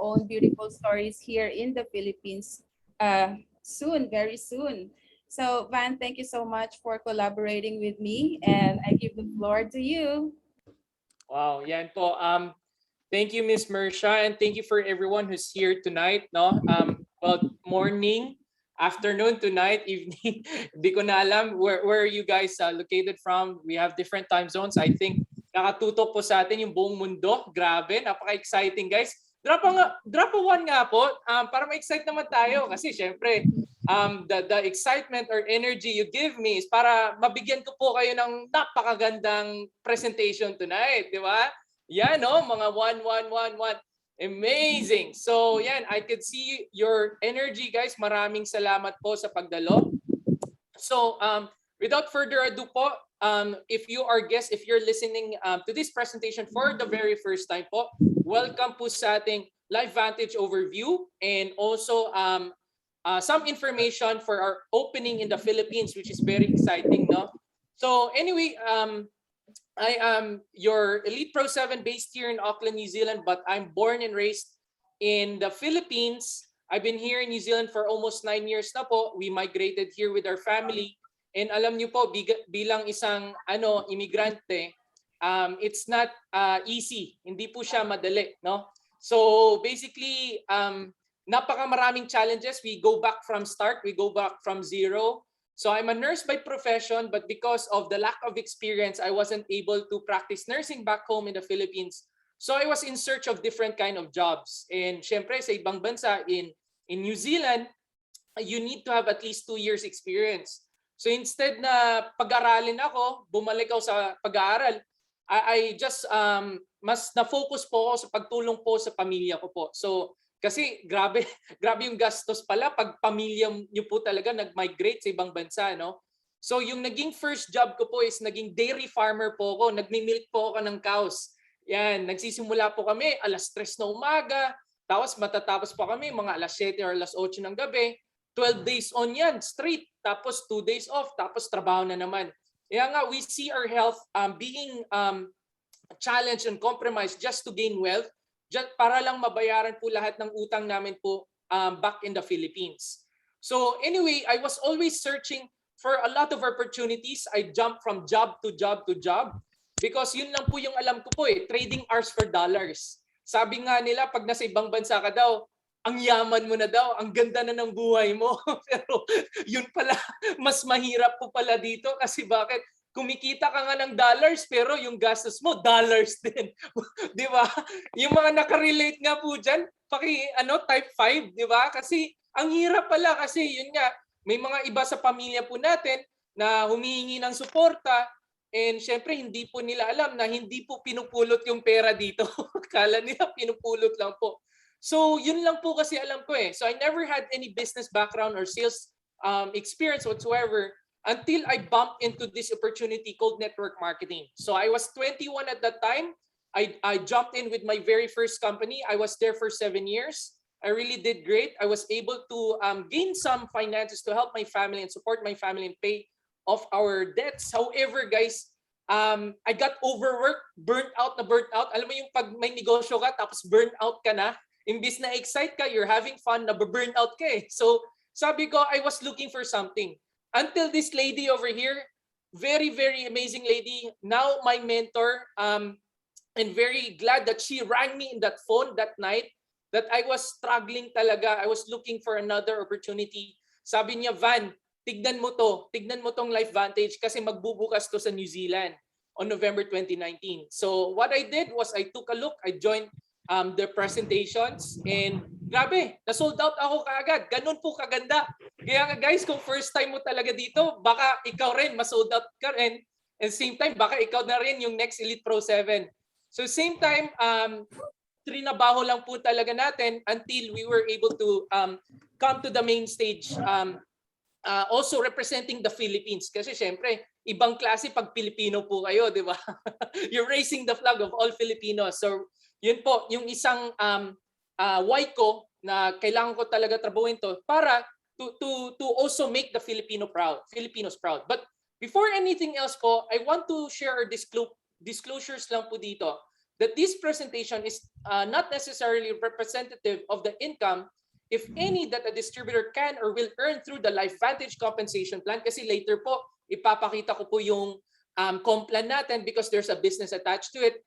own beautiful stories here in the Philippines soon, very soon. So Van, thank you so much for collaborating with me, and I give the floor to you. Wow, yan po. Thank you, Miss Mersha, and thank you for everyone who's here tonight. No, well, morning, afternoon, tonight, evening. Hindi ko na alam where you guys located from. We have different time zones. I think nakatutok po sa atin yung buong mundo. Grabe, napaka-exciting, guys. Drop a one nga po para ma-excite naman tayo kasi syempre the excitement or energy you give me is para mabigyan ko po kayo ng napakagandang presentation tonight, di ba? Yan, no? Mga 1. Amazing. So, yan, I could see your energy, guys. Maraming salamat po sa pagdalo. So, without further ado po, if you are guests, if you're listening to this presentation for the very first time po, welcome po sa ating Lifevantage overview and also some information for our opening in the Philippines, which is very exciting, no? So anyway, I am your Elite Pro 7 based here in Auckland, New Zealand, but I'm born and raised in the Philippines. I've been here in New Zealand for almost 9 years na po. We migrated here with our family. And alam niyo po, bilang isang imigrante, it's not easy. Hindi po siya madali, no? So basically, napakamaraming challenges. We go back from start. We go back from zero. So I'm a nurse by profession, but because of the lack of experience, I wasn't able to practice nursing back home in the Philippines. So I was in search of different kind of jobs. And syempre, sa ibang bansa, in New Zealand, you need to have at least 2 years experience. So instead na pag-aralin ako, bumalik ako sa pag-aaral, I just mas na-focus po ako sa pagtulong po sa pamilya ko po. So kasi grabe yung gastos pala pag pamilya niyo po talaga nag-migrate sa ibang bansa, no? So yung naging first job ko po is naging dairy farmer po ako. Nagmi-milk po ako ng cows. Yan, nagsisimula po kami alas 3 na umaga, tapos matatapos po kami mga alas 7 or alas 8 ng gabi. 12 days on yan, straight. Tapos 2 days off, tapos trabaho na naman. Kaya nga, we see our health being challenged and compromised just to gain wealth, just para lang mabayaran po lahat ng utang namin po back in the Philippines. So anyway, I was always searching for a lot of opportunities. I jumped from job to job to job because yun lang po yung alam ko po trading hours for dollars. Sabi nga nila, pag nasa ibang bansa ka daw, ang yaman mo na daw, ang ganda na ng buhay mo. Pero yun pala, mas mahirap po pala dito kasi bakit? Kumikita ka nga ng dollars pero yung gastos mo dollars din. Di ba? Yung mga nakarelate nga po dyan, type 5, di ba? Kasi ang hirap pala kasi yun nga, may mga iba sa pamilya po natin na humihingi ng suporta and syempre hindi po nila alam na hindi po pinupulot yung pera dito. Kala nila pinupulot lang po. So yun lang po kasi alam ko So I never had any business background or sales experience whatsoever until I bumped into this opportunity called network marketing. So I was 21 at that time. I jumped in with my very first company. I was there for 7 years. I really did great. I was able to gain some finances to help my family and support my family and pay off our debts. However, guys, I got overworked, burnt out. Alam mo yung pag may negosyo ka tapos burnt out ka na, imbis na excite ka, you're having fun, na-burn out ka So sabi ko, I was looking for something. Until this lady over here, very, very amazing lady, now my mentor, and very glad that she rang me in that phone that night that I was struggling talaga. I was looking for another opportunity. Sabi niya, Van, tignan mo tong Lifevantage kasi magbubukas to sa New Zealand on November 2019. So what I did was I took a look, I joined the presentations and grabe, na-sold out ako kaagad. Ganun po kaganda. Kaya guys, kung first time mo talaga dito, baka ikaw rin ma-sold out ka rin. And same time, baka ikaw na rin yung next Elite Pro 7. So same time, trinabaho lang po talaga natin until we were able to come to the main stage. Also representing the Philippines. Kasi syempre, ibang klase pag Pilipino po kayo, di ba? You're raising the flag of all Filipinos. So yun po, yung isang why ko na kailangan ko talaga trabahuin to para to also make the Filipinos proud. But before anything else po, I want to share our disclosures lang po dito. that this presentation is not necessarily representative of the income, if any, that a distributor can or will earn through the Lifevantage compensation plan. Kasi later po, ipapakita ko po yung comp plan natin because there's a business attached to it.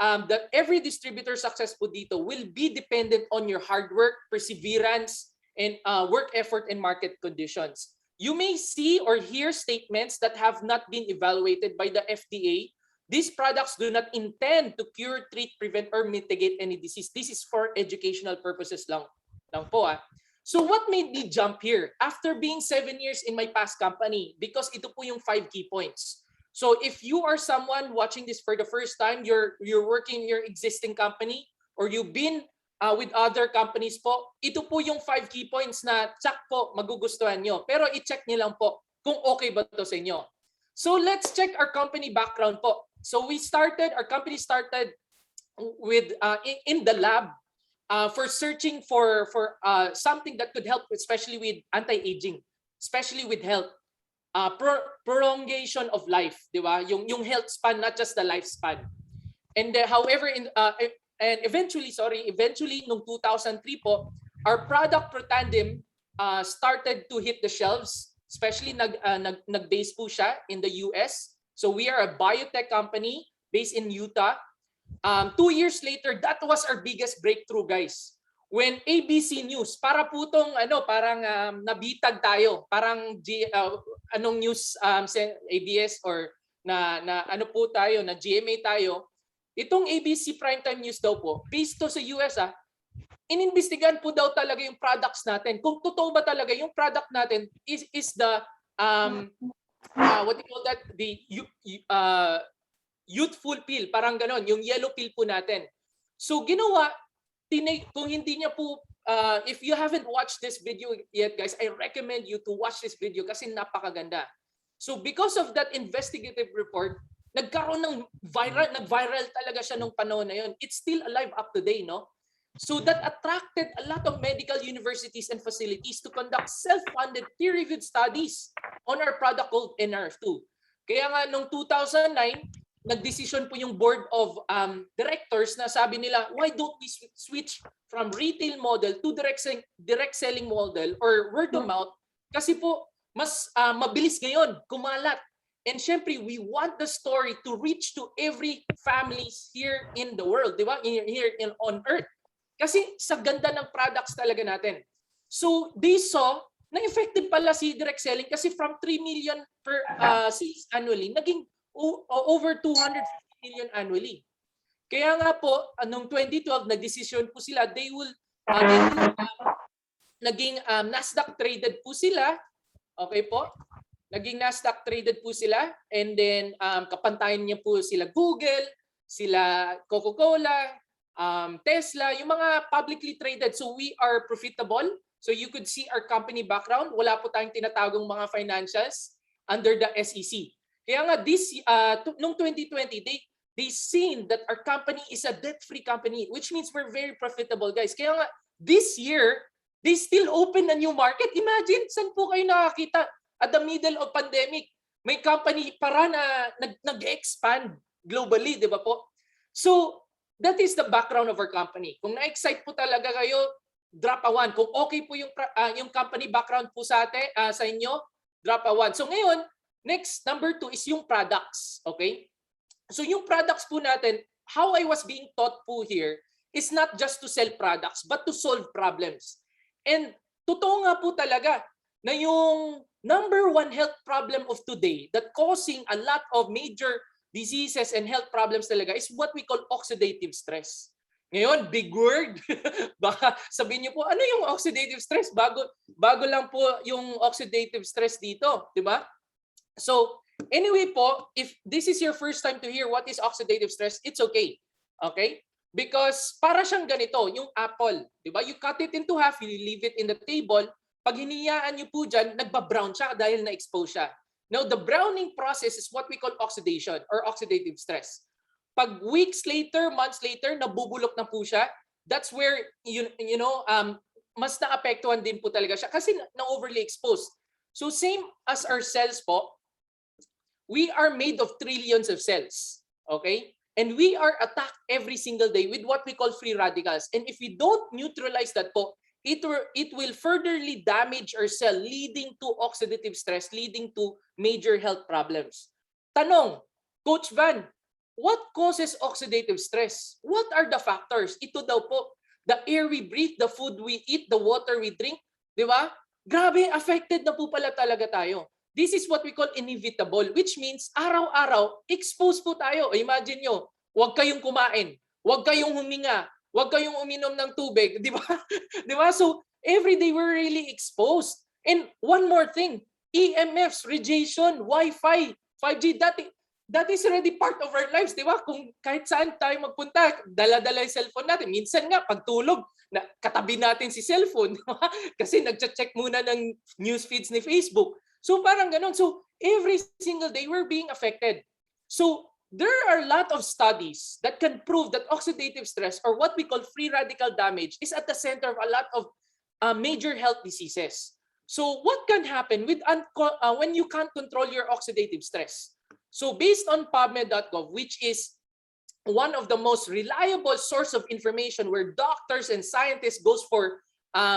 That every distributor success po dito will be dependent on your hard work, perseverance, and work effort and market conditions. You may see or hear statements that have not been evaluated by the FDA. These products do not intend to cure, treat, prevent, or mitigate any disease. This is for educational purposes lang po. So what made me jump here after being 7 years in my past company? Because ito po yung 5 key points. So if you are someone watching this for the first time, you're working in your existing company, or you've been with other companies po, ito po yung 5 key points na tsak po magugustuhan nyo. Pero i-check nyo lang po kung okay ba to sa inyo. So let's check our company background po. So our company started with in the lab for searching for something that could help, especially with anti-aging, especially with health, prolongation of life, di ba? Yung health span, not just the lifespan. And however, eventually, nung 2003 po, our product Protandem started to hit the shelves, especially nag-base po siya in the US. So we are a biotech company based in Utah. 2 years later, that was our biggest breakthrough, guys. When ABC News, para po tong parang nabitag tayo, parang anong news, ABS or na ano po tayo, na GMA tayo. Itong ABC Primetime News daw po, based to sa US, inimbestigahan po daw talaga yung products natin. Kung totoo ba talaga yung product natin is the what do you call that, the youthful pill, parang ganon, yung yellow pill po natin. So ginawa, kung hindi niya po, if you haven't watched this video yet, guys, I recommend you to watch this video kasi napakaganda. So because of that investigative report, nagkaroon ng nag-viral talaga siya nung panahon na yun. It's still alive up today, no? So that attracted a lot of medical universities and facilities to conduct self-funded peer-reviewed studies on our product called NRF2. Kaya nga nung 2009, nagdesisyon po yung board of directors na sabi nila, why don't we switch from retail model to direct selling model or word of mouth? Kasi po, mas mabilis ngayon, kumalat. And syempre, we want the story to reach to every families here in the world, di ba? Here on Earth. Kasi sa ganda ng products talaga natin. So they saw na effective pala si direct selling kasi from 3 million per sales annually, naging over 250 million annually. Kaya nga po, noong 2012, nag-decision po sila, naging NASDAQ traded po sila. Okay po? Naging NASDAQ traded po sila, and then kapantayan niya po sila Google, sila Coca-Cola, Tesla, yung mga publicly traded. So we are profitable. So you could see our company background. Wala po tayong tinatagong mga financials under the SEC. Kaya nga noong 2020, they seen that our company is a debt-free company, which means we're very profitable, guys. Kaya nga this year, they still open a new market. Imagine, saan po kayo nakakita at the middle of pandemic? May company para na nag-expand globally, di ba po? So, that is the background of our company. Kung na-excite po talaga kayo, drop a 1. Kung okay po yung company background po sa inyo, drop a 1. So ngayon, next, number 2 is yung products. Okay? So yung products po natin, how I was being taught po here is not just to sell products, but to solve problems. And totoo nga po talaga na yung number 1 health problem of today that causing a lot of major diseases and health problems talaga is what we call oxidative stress. Ngayon, big word. Baka sabihin niyo po, ano yung oxidative stress? Bago lang po yung oxidative stress dito, di ba? So, anyway po, if this is your first time to hear what is oxidative stress, it's okay. Okay? Because para siyang ganito, yung apple, di ba? You cut it into half, you leave it in the table. Pag hiniyaan niyo po dyan, nagba-brown siya dahil na-expose siya. Now, the browning process is what we call oxidation or oxidative stress. Pag weeks later, months later, nabubulok na po siya, that's where, mas naapektuhan din po talaga siya kasi na-overly exposed. So same as our cells po, we are made of trillions of cells. Okay? And we are attacked every single day with what we call free radicals. And if we don't neutralize that po, it will furtherly damage our cell, leading to oxidative stress, leading to major health problems. Tanong, Coach Van, what causes oxidative stress? What are the factors? Ito daw po, the air we breathe, the food we eat, the water we drink, di ba? Grabe, affected na po pala talaga tayo. This is what we call inevitable, which means araw-araw, exposed po tayo. Imagine nyo, huwag kayong kumain, huwag kayong huminga, huwag kayong uminom ng tubig, di ba? Di ba? So, every day we're really exposed. And one more thing, EMFs, radiation, Wi-Fi, 5G, that is already part of our lives, di ba? Kung kahit saan tayo magpunta, dala-dala yung cellphone natin. Minsan nga, pagtulog, na, katabi natin si cellphone, kasi nagche-check muna ng news feeds ni Facebook. So parang ganun. So every single day we're being affected. So there are a lot of studies that can prove that oxidative stress, or what we call free radical damage, is at the center of a lot of major health diseases. So what can happen with when you can't control your oxidative stress? So based on Pubmed.gov, which is one of the most reliable source of information where doctors and scientists goes for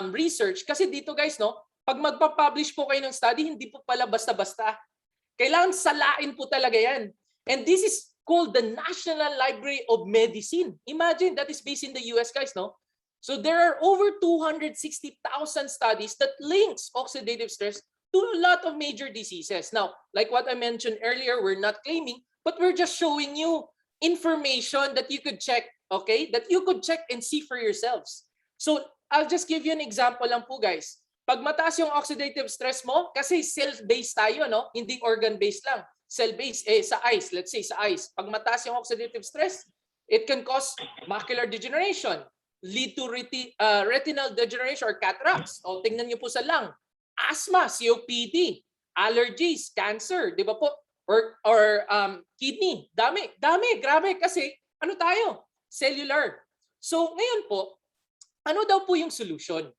research, kasi dito guys, no, pag magpa-publish po kayo ng study, hindi po pala basta-basta. Kailangan salain po talaga yan. And this is called the National Library of Medicine. Imagine, that is based in the US, guys, no? So there are over 260,000 studies that links oxidative stress to a lot of major diseases. Now, like what I mentioned earlier, we're not claiming, but we're just showing you information that you could check, okay? That you could check and see for yourselves. So I'll just give you an example lang po, guys. Pag mataas yung oxidative stress mo, kasi cell-based tayo, no? Hindi organ-based lang. Cell-based, sa eyes, let's say sa eyes. Pag mataas yung oxidative stress, it can cause macular degeneration, lead to retinal degeneration or cataracts. O tingnan niyo po sa lung. Asthma, COPD, allergies, cancer, di ba po? Or kidney. Dami, grabe. Kasi ano tayo? Cellular. So ngayon po, ano daw po yung solution?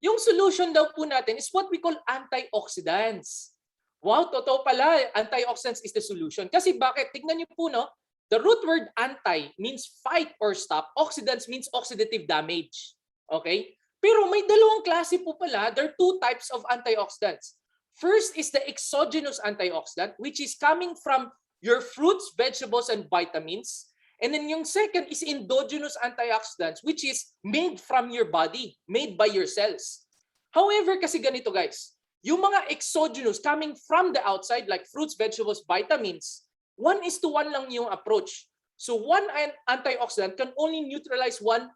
Yung solution daw po natin is what we call antioxidants. Wow, totoo pala, antioxidants is the solution. Kasi bakit? Tignan niyo po, no? The root word anti means fight or stop. Oxidants means oxidative damage. Okay? Pero may dalawang klase po pala. There are two types of antioxidants. First is the exogenous antioxidant, which is coming from your fruits, vegetables, and vitamins. And then yung second is endogenous antioxidants, which is made from your body, made by your cells. However, kasi ganito guys, yung mga exogenous coming from the outside like fruits, vegetables, vitamins, 1:1 lang yung approach. So one antioxidant can only neutralize one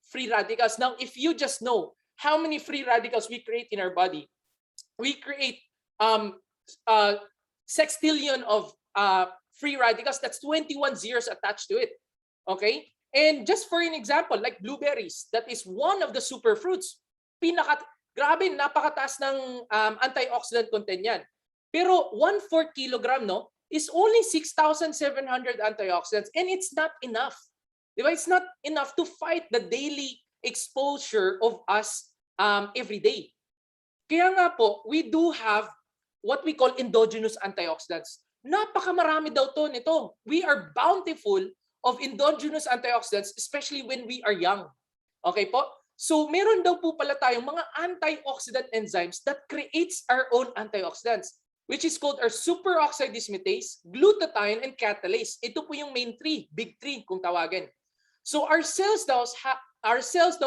free radicals. Now, if you just know how many free radicals we create in our body, we create sextillion of free radicals. That's 21 zeros attached to it. Okay? And just for an example, like blueberries, that is one of the superfruits. Grabe, napakataas ng antioxidant content yan. Pero 1/4 kilogram, no, is only 6,700 antioxidants, and it's not enough. Diba? It's not enough to fight the daily exposure of us every day. Kaya nga po, we do have what we call endogenous antioxidants. Napakamarami daw to nito. We are bountiful of endogenous antioxidants, especially when we are young. Okay po? So meron daw po pala tayong mga antioxidant enzymes that creates our own antioxidants, which is called our superoxide dismutase, glutathione, and catalase. Ito po yung main three, big three kung tawagin. So our cells daw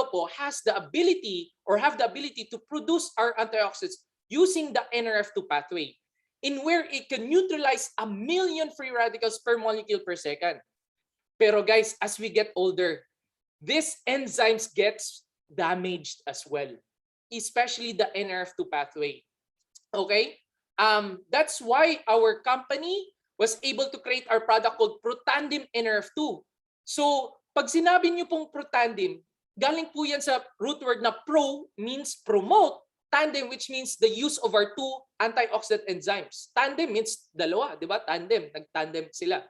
po has the ability or have the ability to produce our antioxidants using the NRF2 pathway, in where it can neutralize 1 million free radicals per molecule per second. Pero guys, as we get older, these enzymes gets damaged as well, especially the NRF2 pathway. Okay? That's why our company was able to create our product called Protandim NRF2. So, pag sinabi niyo pong Protandim, galing po yan sa root word na pro means promote, tandem which means the use of our two antioxidant enzymes. Tandem means dalawa, di ba? Tandem, nagtandem sila.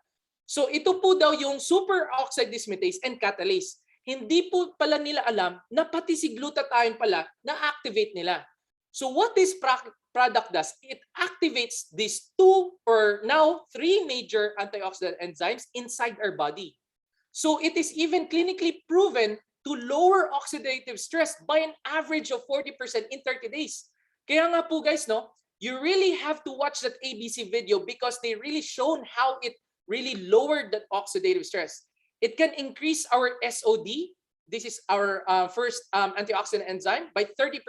So ito po daw yung superoxide dismutase and catalase. Hindi po pala nila alam na pati si glutathione pala na-activate nila. So what this product does, it activates these two or now 3 major antioxidant enzymes inside our body. So it is even clinically proven to lower oxidative stress by an average of 40% in 30 days. Kaya nga po guys, no, you really have to watch that ABC video because they really shown how it really lowered that oxidative stress. It can increase our SOD. This is our first antioxidant enzyme by 30%.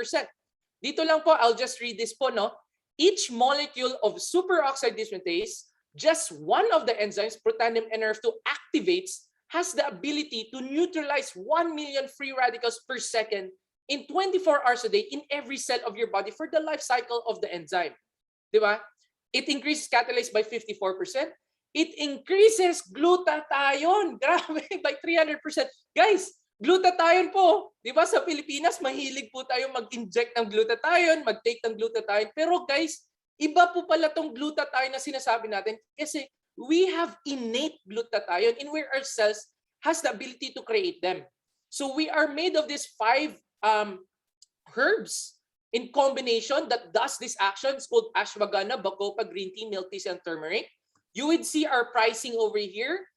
Dito lang po, I'll just read this po, no? Each molecule of superoxide dismutase, just one of the enzymes, protandim NRF2, activates, has the ability to neutralize 1 million free radicals per second in 24 hours a day in every cell of your body for the life cycle of the enzyme. Diba? It increases catalase by 54%. It increases glutathione, grabe, by 300%. Guys, glutathione po, di ba sa Pilipinas, mahilig po tayo mag-inject ng glutathione, mag-take ng glutathione. Pero guys, iba po pala tong glutathione na sinasabi natin kasi we have innate glutathione in where our cells has the ability to create them. So we are made of these 5 herbs in combination that does this action. It's called ashwagandha, bacopa, green tea, milk tea, and turmeric. You would see our pricing over here.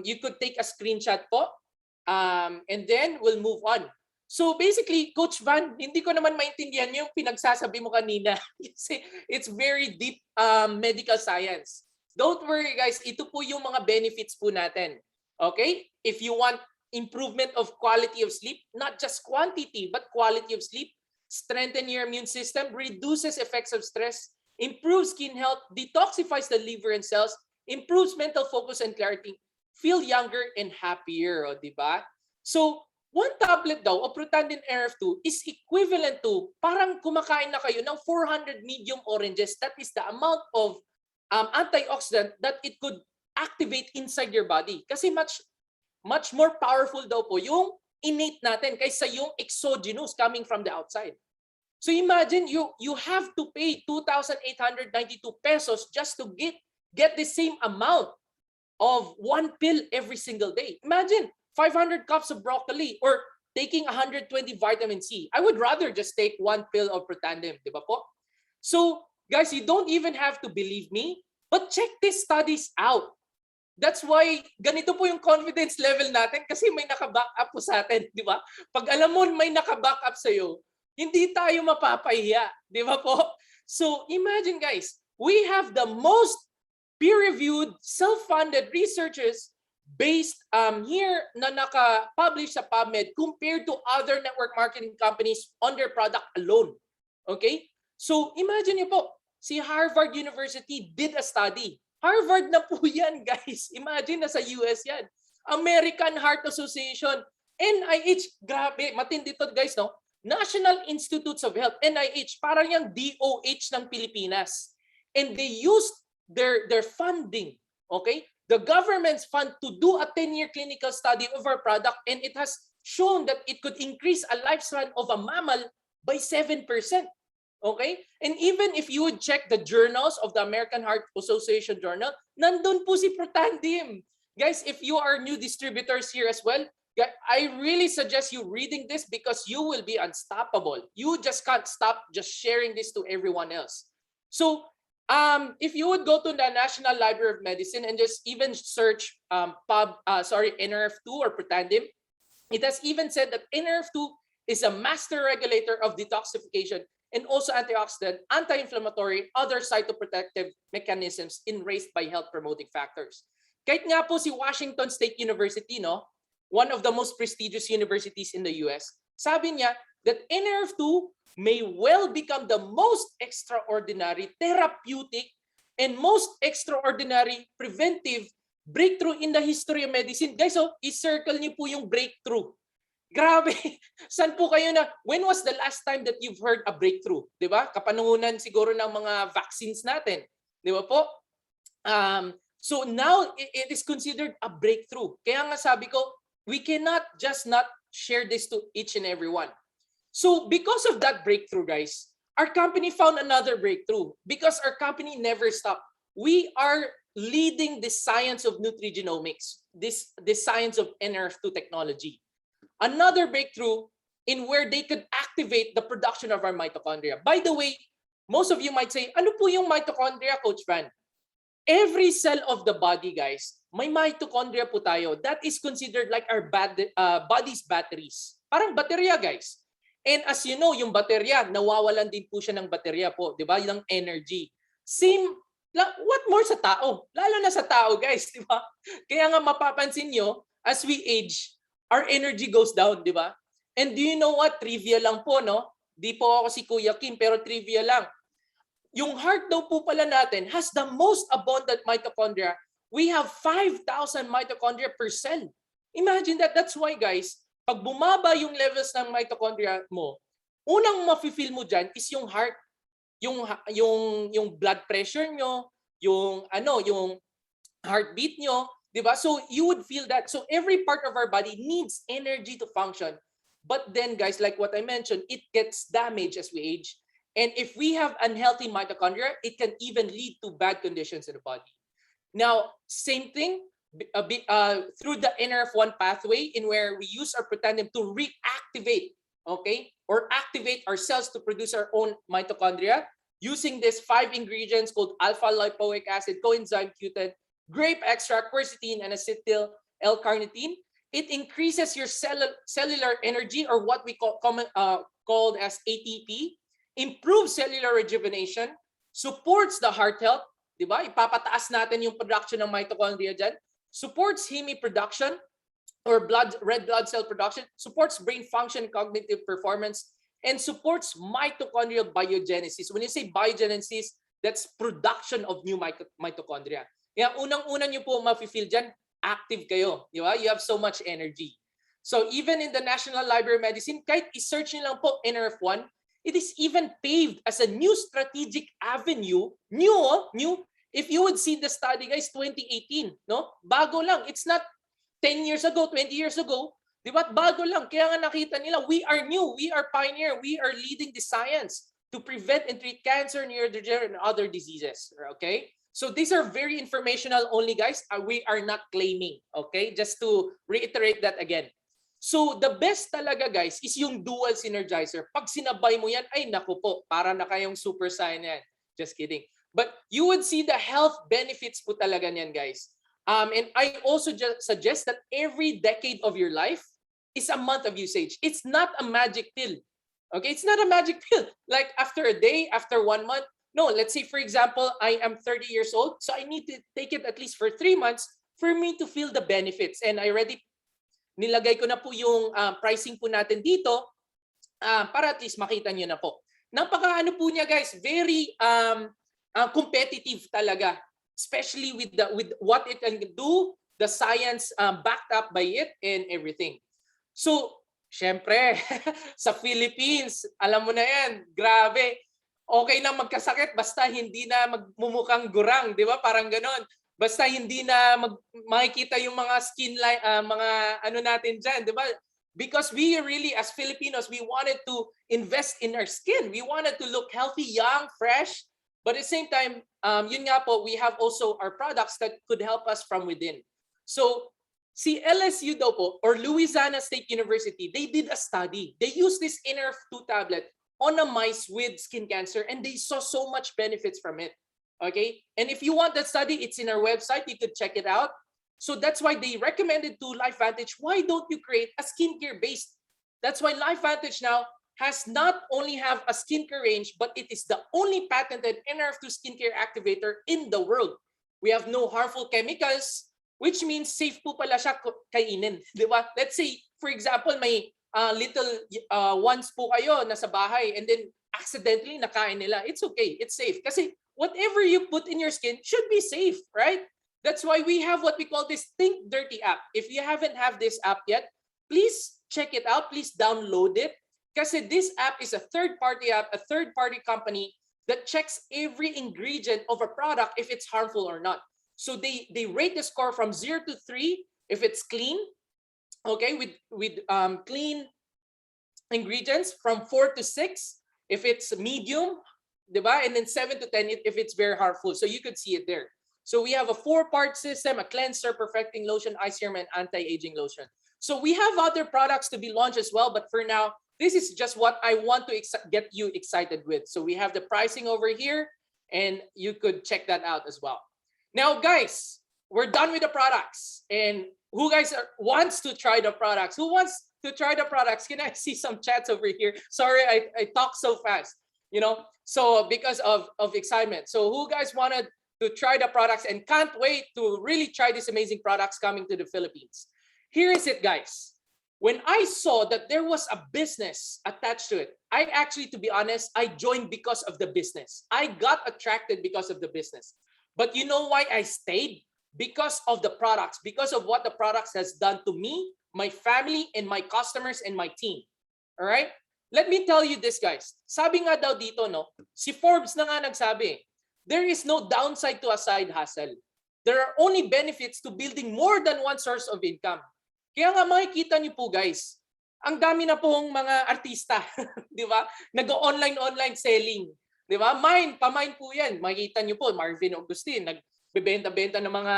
You could take a screenshot po. And then we'll move on. So basically, Coach Van, hindi ko naman maintindihan yung pinagsasabi mo kanina. Kasi it's very deep medical science. Don't worry guys, ito po yung mga benefits po natin. Okay? If you want improvement of quality of sleep, not just quantity, but quality of sleep, strengthen your immune system, reduces effects of stress, improves skin health, detoxifies the liver and cells, improves mental focus and clarity, feel younger and happier, o, di ba? So, one tablet daw of protandim NRF2 is equivalent to parang kumakain na kayo ng 400 medium oranges. That is the amount of antioxidant that it could activate inside your body. Kasi much more powerful daw po yung innate natin kaysa yung exogenous coming from the outside. So imagine you have to pay 2,892 pesos just to get the same amount of one pill every single day. Imagine 500 cups of broccoli or taking 120 vitamin C. I would rather just take one pill of protandim, di ba po? So guys, you don't even have to believe me, but check these studies out. That's why ganito po yung confidence level natin kasi may naka-back up po sa atin, di ba? Pag alam mo may naka-back up sa'yo, hindi tayo mapapahiya, di ba po? So imagine guys, we have the most peer-reviewed, self-funded researchers based here na naka-publish sa Pubmed compared to other network marketing companies on their product alone. Okay? So imagine niyo po, si Harvard University did a study. Harvard na po yan, guys. Imagine, nasa US yan. American Heart Association, NIH, grabe, matindi to guys, no? National Institutes of Health, NIH, parang yung DOH ng Pilipinas. And they used their funding, okay? The government's fund to do a 10-year clinical study of our product, and it has shown that it could increase a lifespan of a mammal by 7%. Okay? And even if you would check the journals of the American Heart Association journal, nandun po si protandim. Guys, if you are new distributors here as well, I really suggest you reading this because you will be unstoppable. You just can't stop just sharing this to everyone else. So, if you would go to the National Library of Medicine and just even search NRF2 or protandim, it has even said that NRF2 is a master regulator of detoxification and also antioxidant, anti-inflammatory, other cytoprotective mechanisms enriched by health-promoting factors. Kahit nga po si Washington State University, no, one of the most prestigious universities in the US, sabi niya that NRF2 may well become the most extraordinary therapeutic and most extraordinary preventive breakthrough in the history of medicine. Guys, so i-circle niyo po yung breakthrough. Grabe. Saan po kayo na, when was the last time that you've heard a breakthrough? Di ba? Kapanungunan siguro ng mga vaccines natin. Di ba po? So now, it is considered a breakthrough. Kaya nga sabi ko, we cannot just not share this to each and every one. So because of that breakthrough, guys, our company found another breakthrough because our company never stopped. We are leading the science of nutrigenomics, this science of NRF2 technology. Another breakthrough in where they could activate the production of our mitochondria. By the way, most of you might say, ano po yung mitochondria, Coach Van? Every cell of the body, guys, may mitochondria po tayo. That is considered like our body's batteries. Parang baterya, guys. And as you know, yung baterya, nawawalan din po siya ng baterya po, di ba? Yung energy. Same, what more sa tao? Lalo na sa tao, guys, di ba? Kaya nga mapapansin nyo, as we age, our energy goes down, di ba? And do you know what? Trivia lang po, no? Di po ako si Kuya Kim, pero trivia lang. Yung heart daw po pala natin has the most abundant mitochondria. We have 5,000 mitochondria per cell. Imagine that. That's why, guys, pag bumaba yung levels ng mitochondria mo, unang mafe-feel mo dyan is yung heart, yung blood pressure nyo, yung heartbeat nyo, di ba? So you would feel that. So every part of our body needs energy to function. But then, guys, like what I mentioned, it gets damaged as we age. And if we have unhealthy mitochondria, it can even lead to bad conditions in the body. Now, same thing through the NRF1 pathway, in where we use our protandim to reactivate, okay, or activate our cells to produce our own mitochondria using these 5 ingredients called alpha-lipoic acid, coenzyme Q10, grape extract, quercetin, and acetyl L-carnitine. It increases your cellular energy, or what we called as ATP. Improves cellular rejuvenation, supports the heart health, di ba? Ipapataas natin yung production ng mitochondria dyan. Supports heme production or red blood cell production, supports brain function, cognitive performance, and supports mitochondrial biogenesis. When you say biogenesis, that's production of new mitochondria. Kaya unang-una nyo po mafe-feel dyan, active kayo, di ba? You have so much energy. So even in the National Library of Medicine, kahit i-search nyo lang po NRF1, it is even paved as a new strategic avenue. New. If you would see the study, guys, 2018, no? Bago lang. It's not 10 years ago, 20 years ago. Di ba? Bago lang. Kaya nga nakita nila, we are new. We are pioneer. We are leading the science to prevent and treat cancer, neurodegenerative, and other diseases. Okay? So these are very informational only, guys. We are not claiming. Okay? Just to reiterate that again. So the best talaga, guys, is yung dual synergizer. Pag sinabay mo yan, ay naku po, para na kayong super saiyan yan. Just kidding. But you would see the health benefits po talaga niyan, guys. And I also just suggest that every decade of your life is a month of usage. It's not a magic pill. Okay? It's not a magic pill. Like after a day, after 1 month. No, let's say for example, I am 30 years old, so I need to take it at least for 3 months for me to feel the benefits. And I already nilagay ko na po yung pricing po natin dito para at least makita nyo na po. Napaka-ano po niya, guys, very competitive talaga, especially with what it can do, the science backed up by it and everything. So, syempre, sa Philippines, alam mo na yan, grabe. Okay na magkasakit basta hindi na magmumukhang gurang, di ba? Parang ganon. Basta hindi na makikita yung mga skin line, mga ano natin dyan, di ba? Because we really, as Filipinos, we wanted to invest in our skin. We wanted to look healthy, young, fresh. But at the same time, yun nga po, we have also our products that could help us from within. So, si LSU daw po, or Louisiana State University, they did a study. They used this NRF2 tablet on a mice with skin cancer, and they saw so much benefits from it. Okay, and if you want that study, it's in our website. You could check it out. So that's why they recommended to Lifevantage, why don't you create a skincare based? That's why Lifevantage now has not only have a skincare range, but it is the only patented NRF2 skincare activator in the world. We have no harmful chemicals, which means safe po pala siya kainin. Di ba? Let's say, for example, may little ones po kayo nasa bahay and then accidentally nakain nila. It's okay. It's safe. Kasi whatever you put in your skin should be safe, right? That's why we have what we call this Think Dirty app. If you haven't have this app yet, please check it out. Please download it. Kasi this app is a third-party app, a third-party company that checks every ingredient of a product if it's harmful or not. So they rate the score from 0 to 3 if it's clean, okay, with clean ingredients, from 4 to 6 if it's medium, diba? And then 7 to 10 if it's very harmful. So you could see it there. So we have a 4-part system, a cleanser, perfecting lotion, eye serum, and anti-aging lotion. So we have other products to be launched as well, but for now, this is just what I want to get you excited with. So we have the pricing over here, and you could check that out as well. Now, guys, we're done with the products. And who guys wants to try the products? Who wants to try the products? Can I see some chats over here? Sorry, I talk so fast, so because of excitement. So who guys wanted to try the products and can't wait to really try these amazing products coming to the Philippines? Here is it, guys. When I saw that there was a business attached to it, I actually, to be honest, I joined because of the business. I got attracted because of the business. But you know why I stayed? Because of the products, because of what the products has done to me, my family, and my customers and my team. All right? Let me tell you this, guys. Sabi nga daw dito, no? Si Forbes na nga nagsabi, there is no downside to a side hustle. There are only benefits to building more than one source of income. Kaya nga makikita niyo po, guys, ang dami na pong mga artista, di ba? Nag-online selling. Di ba? Pamine po yan. Makikita niyo po, Marvin Augustin, nagbebenta-benta ng mga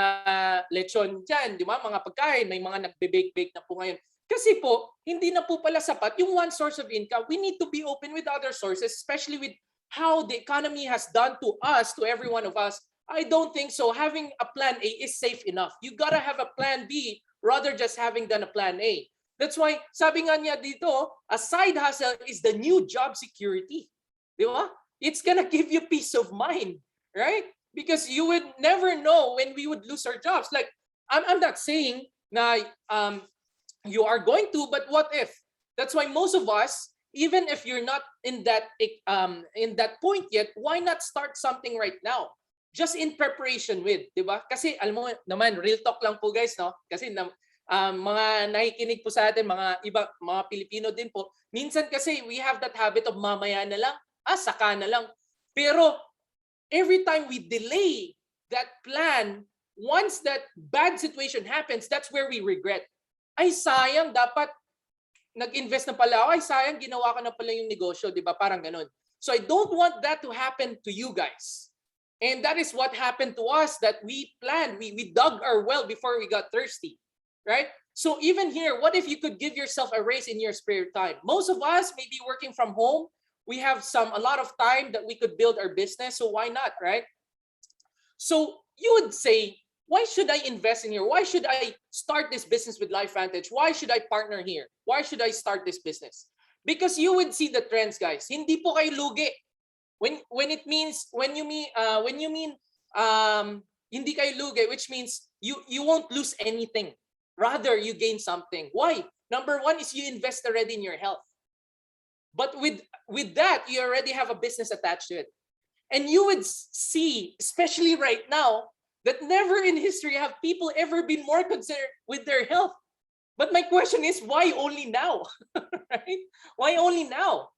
lechon dyan, di ba? Mga pagkain, may mga nagbe-bake-bake na po ngayon. Kasi po, hindi na po pala sapat yung one source of income. We need to be open with other sources, especially with how the economy has done to us, to every one of us. I don't think so. Having a plan A is safe enough. You gotta have a plan B rather just having done a plan A. That's why, sabi nga niya dito, a side hustle is the new job security. Di ba? It's gonna give you peace of mind, right? Because you would never know when we would lose our jobs. Like, I'm not saying na you are going to, but what if? That's why most of us, even if you're not in that point yet, why not start something right now? Just in preparation with, di ba? Kasi alam mo naman, real talk lang po, guys, no? Kasi mga nakikinig po sa atin, mga Pilipino din po, minsan kasi we have that habit of mamaya na lang, saka na lang. Pero every time we delay that plan, once that bad situation happens, that's where we regret. Ay, sayang, dapat nag-invest na pala ako. Ay, sayang, ginawa ko na pala yung negosyo, di ba? Parang ganun. So I don't want that to happen to you guys. And that is what happened to us, that we planned. We dug our well before we got thirsty, right? So even here, what if you could give yourself a raise in your spare time? Most of us may be working from home. We have a lot of time that we could build our business. So why not, right? So you would say, why should I invest in here? Why should I start this business with Lifevantage? Why should I partner here? Why should I start this business? Because you would see the trends, guys. Hindi po kayo lugi. When you mean hindi kayo lugi, which means you won't lose anything. Rather, you gain something. Why? Number one is you invest already in your health. But with that, you already have a business attached to it. And you would see, especially right now, that never in history have people ever been more concerned with their health. But my question is, why only now? Right? Why only now?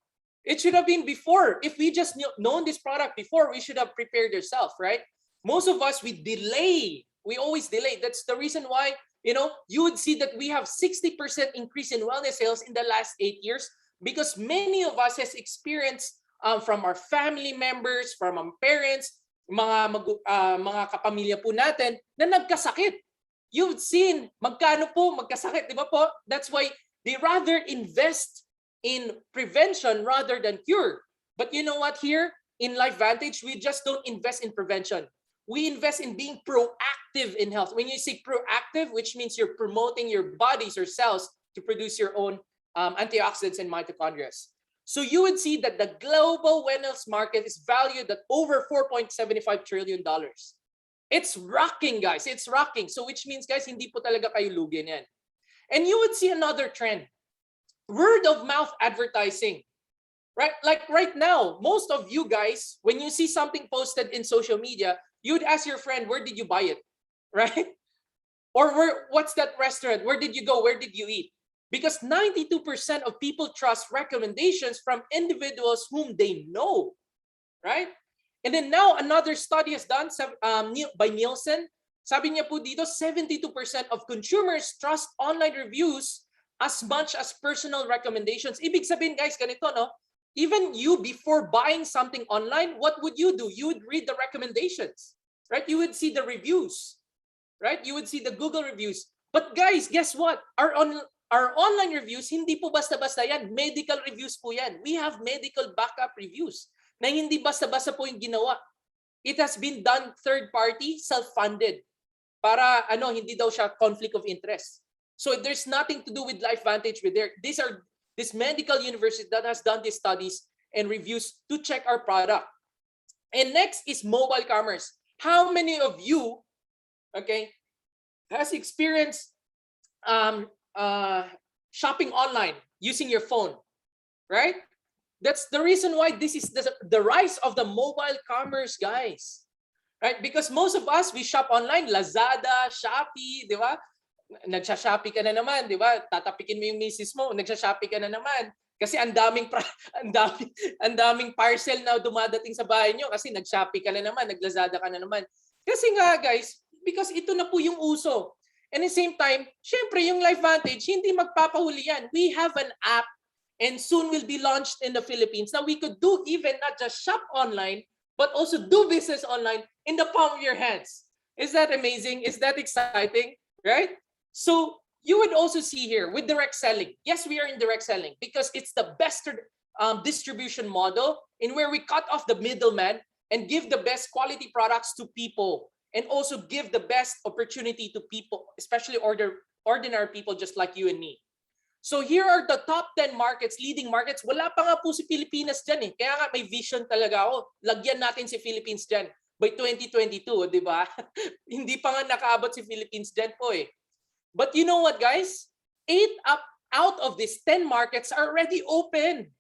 It should have been before. If we just known this product before, we should have prepared yourself, right? Most of us, we delay. We always delay. That's the reason why, you would see that we have 60% increase in wellness sales in the last 8 years, because many of us has experienced from our family members, from our parents, mga kapamilya po natin na nagkasakit. You've seen magkano po magkasakit, di ba po? That's why they rather invest in prevention rather than cure. But you know what, here in Lifevantage, we just don't invest in prevention. We invest in being proactive in health. When you say proactive, which means you're promoting your bodies or cells to produce your own antioxidants and mitochondria. So you would see that the global wellness market is valued at over $4.75 trillion. It's rocking, guys. It's rocking. So which means, guys, hindi po talaga kayo lugi niyan. And you would see another trend. Word of mouth advertising. Right? Like right now, most of you guys, when you see something posted in social media, you'd ask your friend, where did you buy it? Right? Or what's that restaurant? Where did you go? Where did you eat? Because 92% of people trust recommendations from individuals whom they know, right? And then now another study is done by Nielsen. Sabi niya po dito, 72% of consumers trust online reviews as much as personal recommendations. Ibig sabihin, guys, ganito, no? Even you, before buying something online, what would you do? You would read the recommendations, right? You would see the reviews, right? You would see the Google reviews. But guys, guess what? Our online reviews, hindi po basta-basta yan. Medical reviews po yan. We have medical backup reviews na hindi basta-basta po yung ginawa. it has been done third party, self-funded. Para hindi daw siya conflict of interest. So there's nothing to do with Lifevantage with there. This medical university that has done these studies and reviews to check our product. And next is mobile commerce. How many of you, okay, has experienced shopping online using your phone, right? That's the reason why this is the rise of the mobile commerce, guys. Right? Because most of us, we shop online, Lazada, Shopee, di ba? Nagsha-Shopee ka na naman, di ba? Tatapikin mo yung misis mo, nagsha-Shopee ka na naman. Kasi ang daming parcel na dumadating sa bahay nyo kasi nag-Shopee ka na naman, nag-Lazada ka na naman. Kasi nga guys, because ito na po yung uso. And at the same time, syempre yung Lifevantage, hindi magpapahuli yan. We have an app and soon will be launched in the Philippines. Now we could do even not just shop online, but also do business online in the palm of your hands. Is that amazing? Is that exciting? Right? So you would also see here with direct selling. Yes, we are in direct selling because it's the best distribution model in where we cut off the middleman and give the best quality products to people and also give the best opportunity to people, especially ordinary people just like you and me. So here are the top 10 markets, leading markets. Wala pa nga po si Pilipinas dyan eh. Kaya nga may vision talaga ako. Lagyan natin si Philippines dyan by 2022, di ba? Hindi pa nga nakaabot si Philippines dyan po eh. But you know what, guys? 8 out of these 10 markets are already open.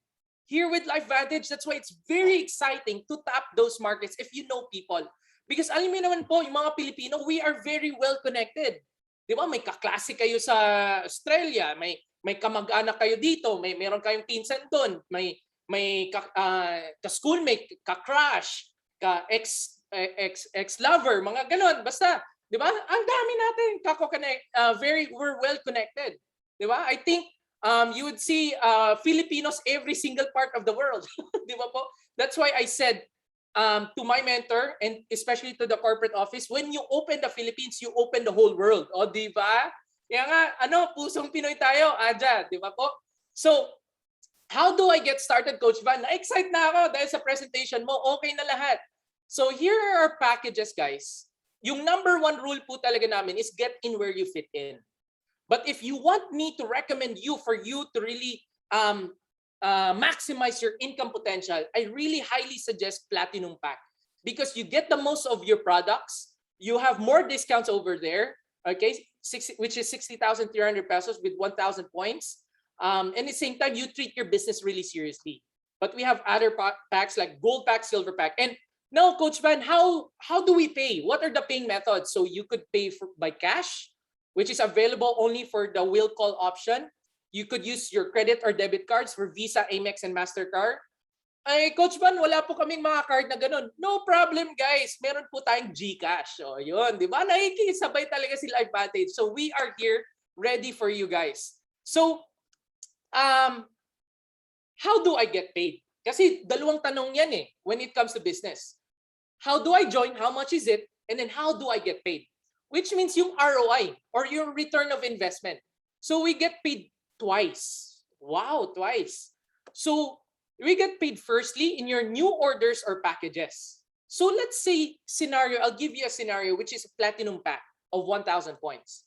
Here with Lifevantage, that's why it's very exciting to tap those markets if you know people. Because alam mo naman po, yung mga Pilipino, we are very well connected. Di ba? May kaklase kayo sa Australia, may kamag-anak kayo dito, meron kayong pinsan doon, may ka-schoolmate, ka-crush, ka-ex-lover, mga ganon. Basta, di ba? Ang dami natin we're well connected. Di ba? I think you would see Filipinos every single part of the world. Di ba po? That's why I said to my mentor and especially to the corporate office, when you open the Philippines, you open the whole world. O, di ba? Kaya nga, pusong Pinoy tayo, Aja, di ba po? So, how do I get started, Coach Van? Na-excite na ako dahil sa presentation mo, okay na lahat. So, here are our packages, guys. Yung number 1 rule po talaga namin is get in where you fit in. But if you want me to recommend you for you to really maximize your income potential, I really highly suggest Platinum Pack because you get the most of your products, you have more discounts over there, okay, which is 60,300 pesos with 1,000 points. And at the same time, you treat your business really seriously. But we have other packs like Gold Pack, Silver Pack. And now, Coach Van, how do we pay? What are the paying methods? So you could pay by cash, which is available only for the will call option. You could use your credit or debit cards for Visa, Amex, and MasterCard. Ay, Coach Van, wala po kaming mga card na ganun. No problem, guys. Meron po tayong GCash. O, yun, di ba? Nakikisabay talaga si Lifevantage. So, we are here ready for you guys. So, how do I get paid? Kasi dalawang tanong yan eh when it comes to business. How do I join? How much is it? And then how do I get paid? Which means yung ROI or your return of investment. So, we get paid twice. Wow, twice. So, we get paid firstly in your new orders or packages. So let's say scenario, I'll give you a scenario which is a Platinum Pack of 1,000 points.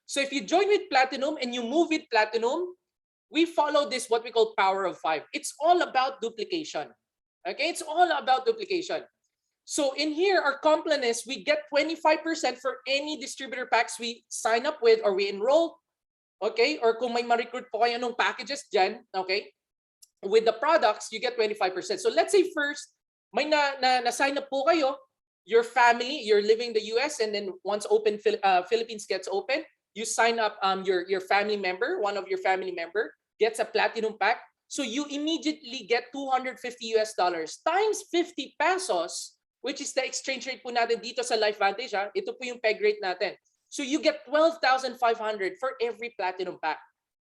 So if you join with Platinum and you move with Platinum, we follow this what we call power of 5. It's all about duplication. Okay, it's all about duplication. So in here, our complement is we get 25% for any distributor packs we sign up with or we enroll. Okay, or kung may ma-recruit po kayo ng packages dyan, okay, with the products, you get 25%. So let's say first, may na-sign up po kayo, your family, you're living in the US, and then once Philippines gets open, you sign up your family member, one of your family member gets a Platinum Pack. So you immediately get $250 times 50 pesos, which is the exchange rate po natin dito sa Lifevantage. Ito po yung peg rate natin. So you get 12,500 for every Platinum Pack.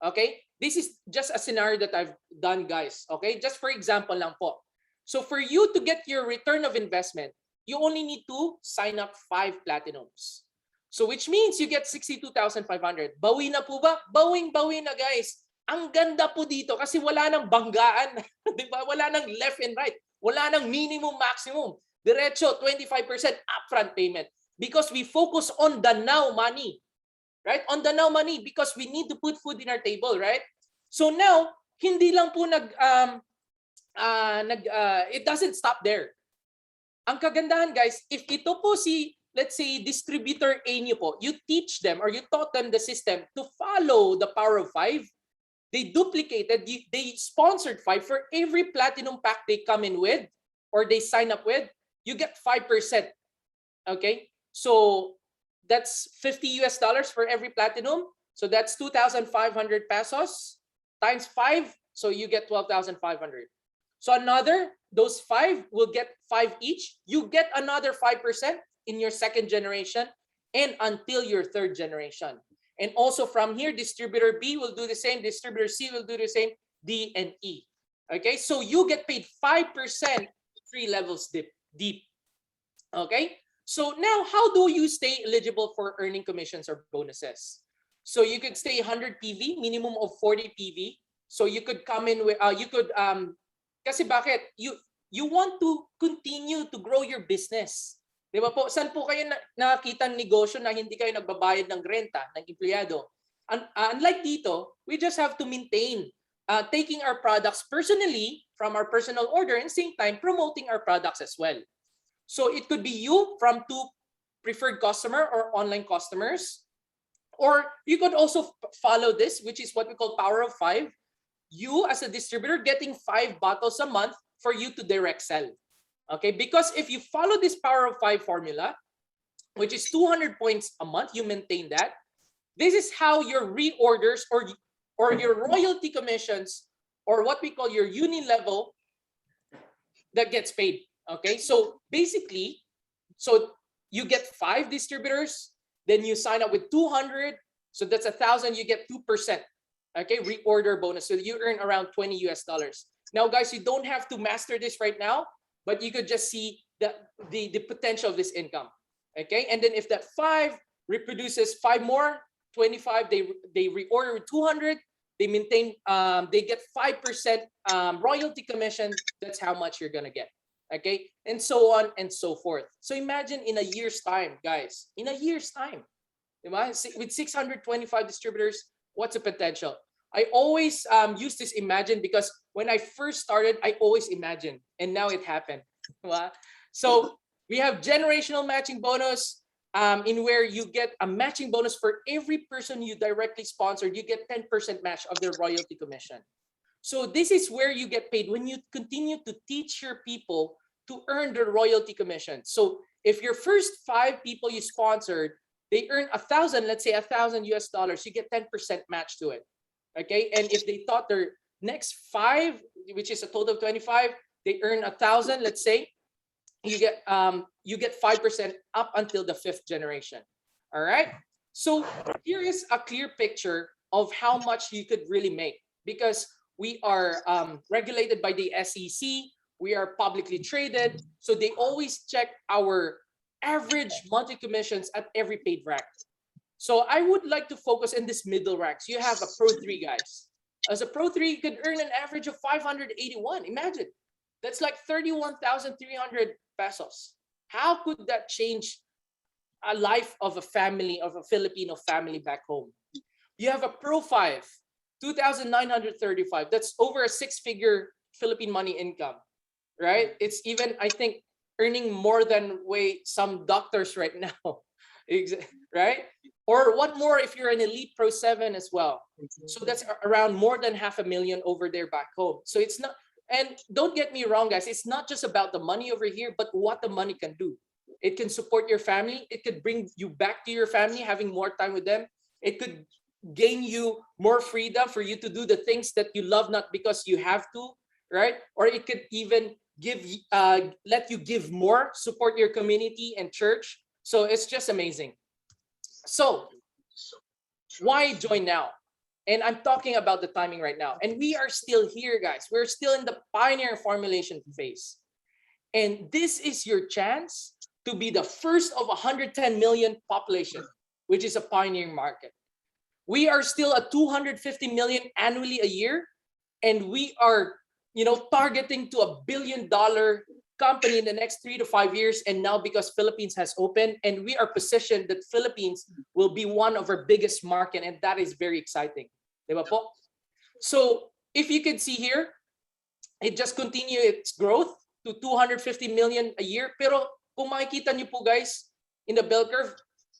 Okay? This is just a scenario that I've done, guys. Okay? Just for example lang po. So for you to get your return of investment, you only need to sign up 5 Platinums. So which means you get 62,500. Bawi na po ba? Bawing-bawi na, guys. Ang ganda po dito kasi wala nang banggaan. Di ba? Wala nang left and right. Wala nang minimum, maximum. Diretso, 25% upfront payment. Because we focus on the now money. Right? On the now money because we need to put food in our table, right? So now, hindi lang po it doesn't stop there. Ang kagandahan guys, if ito po si, let's say, distributor A nyo po, you teach them or you taught them the system to follow the power of 5, they duplicated, they sponsored 5 for every platinum pack they come in with or they sign up with, you get 5%. Okay? So that's $50 for every platinum. So that's 2,500 pesos times 5. So you get 12,500. So those 5 will get 5 each. You get another 5% in your second generation and until your third generation. And also from here, distributor B will do the same, distributor C will do the same, D and E. Okay, so you get paid 5% 3 levels deep. Okay, so now how do you stay eligible for earning commissions or bonuses? So you could stay 100 PV, minimum of 40 PV. So you could come in with, kasi bakit? You want to continue to grow your business. Di ba po? Saan po kayo nakakita ng negosyo na hindi kayo nagbabayad ng renta, ng empleyado? Unlike dito, we just have to maintain taking our products personally from our personal order and same time promoting our products as well. So it could be you from 2 preferred customer or online customers, or you could also follow this, which is what we call power of 5. You as a distributor getting 5 bottles a month for you to direct sell. Okay, because if you follow this power of 5 formula, which is 200 points a month, you maintain that. This is how your reorders or your royalty commissions or what we call your uni level that gets paid. Okay, so basically, so you get 5 distributors, then you sign up with 200, so that's 1,000, you get 2%. Okay, reorder bonus. So you earn around $20. Now, guys, you don't have to master this right now, but you could just see the potential of this income. Okay, and then if that 5 reproduces 5 more, 25, they reorder with 200, they maintain, they get 5% royalty commission. That's how much you're gonna get. Okay, and so on and so forth. So imagine in a year's time, guys, in a year's time, with 625 distributors, what's the potential? I always use this imagine because when I first started, I always imagined, and now it happened. So we have generational matching bonus, in where you get a matching bonus for every person you directly sponsored. You get 10% match of their royalty commission. So this is where you get paid when you continue to teach your people to earn the royalty commission. So if your first 5 people you sponsored, they earn 1,000, let's say $1,000 US, you get 10% match to it. Okay, and if they thought their next 5, which is a total of 25, they earn 1,000, let's say, you get 5% up until the 5th generation. All right, so here is a clear picture of how much you could really make, because we are regulated by the SEC, we are publicly traded, so they always check our average monthly commissions at every paid rack. So I would like to focus in this middle rack. So you have a Pro 3, guys. As a Pro 3, you could earn an average of 581. Imagine, that's like 31,300 pesos. How could that change a life of a family, of a Filipino family back home? You have a Pro 5, 2,935. That's over a 6-figure Philippine money income, right? It's even, I think, earning more than some doctors right now, right? Or what more if you're an elite Pro 7 as well. So that's around more than 500,000 over there back home. So it's not, and don't get me wrong, guys, it's not just about the money over here, but what the money can do. It can support your family. It could bring you back to your family, having more time with them. It could gain you more freedom for you to do the things that you love, not because you have to, right? Or it could even let you give more, support your community and church. So it's just amazing. So why join now? And I'm talking about the timing right now. And we are still here, guys. We're still in the pioneer formulation phase. And this is your chance to be the first of 110 million population, which is a pioneering market. We are still at 250 million annually a year. And we are, targeting to $1 billion company in the next 3 to 5 years. And now because Philippines has opened and we are positioned that Philippines will be one of our biggest market, and that is very exciting. Diba po? So if you can see here, it just continue its growth to 250 million a year. Pero kung makikita niyo po guys, in the bell curve,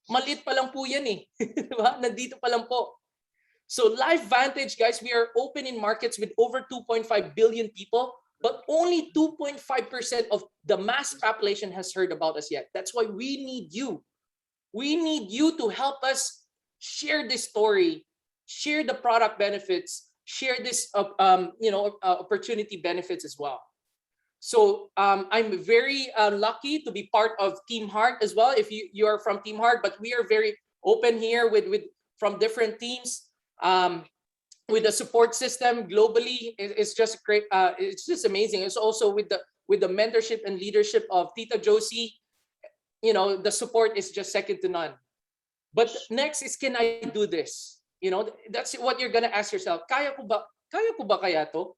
maliit pa lang po yan eh. Diba? Nandito pa lang po. So Lifevantage, guys, we are open in markets with over 2.5 billion people, but only 2.5% of the mass population has heard about us yet. That's why we need you. We need you to help us share this story, share the product benefits, share this opportunity benefits as well. So I'm very lucky to be part of Team Heart as well. If you are from Team Heart, but we are very open here with from different teams. With the support system globally, it's just great. It's just amazing. It's also with the mentorship and leadership of Tita Josie. You know, the support is just second to none. But next is, can I do this? You know, that's what you're gonna ask yourself. Kaya ko ba? Kaya ko ba kaya to?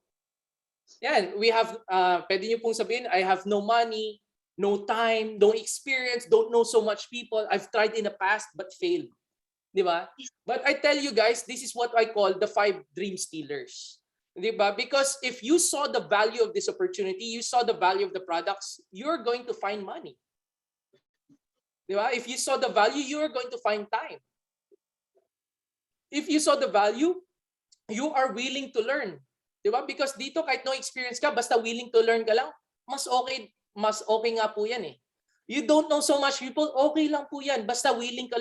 Yan, we have. Pwede niyo pong sabihin, I have no money, no time, no experience, don't know so much people. I've tried in the past but failed. Diba? But I tell you guys, this is what I call the 5 dream stealers. Diba? Because if you saw the value of this opportunity, you saw the value of the products, you're going to find money. Diba? If you saw the value, you're going to find time. If you saw the value, you are willing to learn. Diba? Because dito kahit no experience ka, basta willing to learn ka lang, mas okay nga po yan eh. You don't know so much people, okay lang po yan. Basta willing ka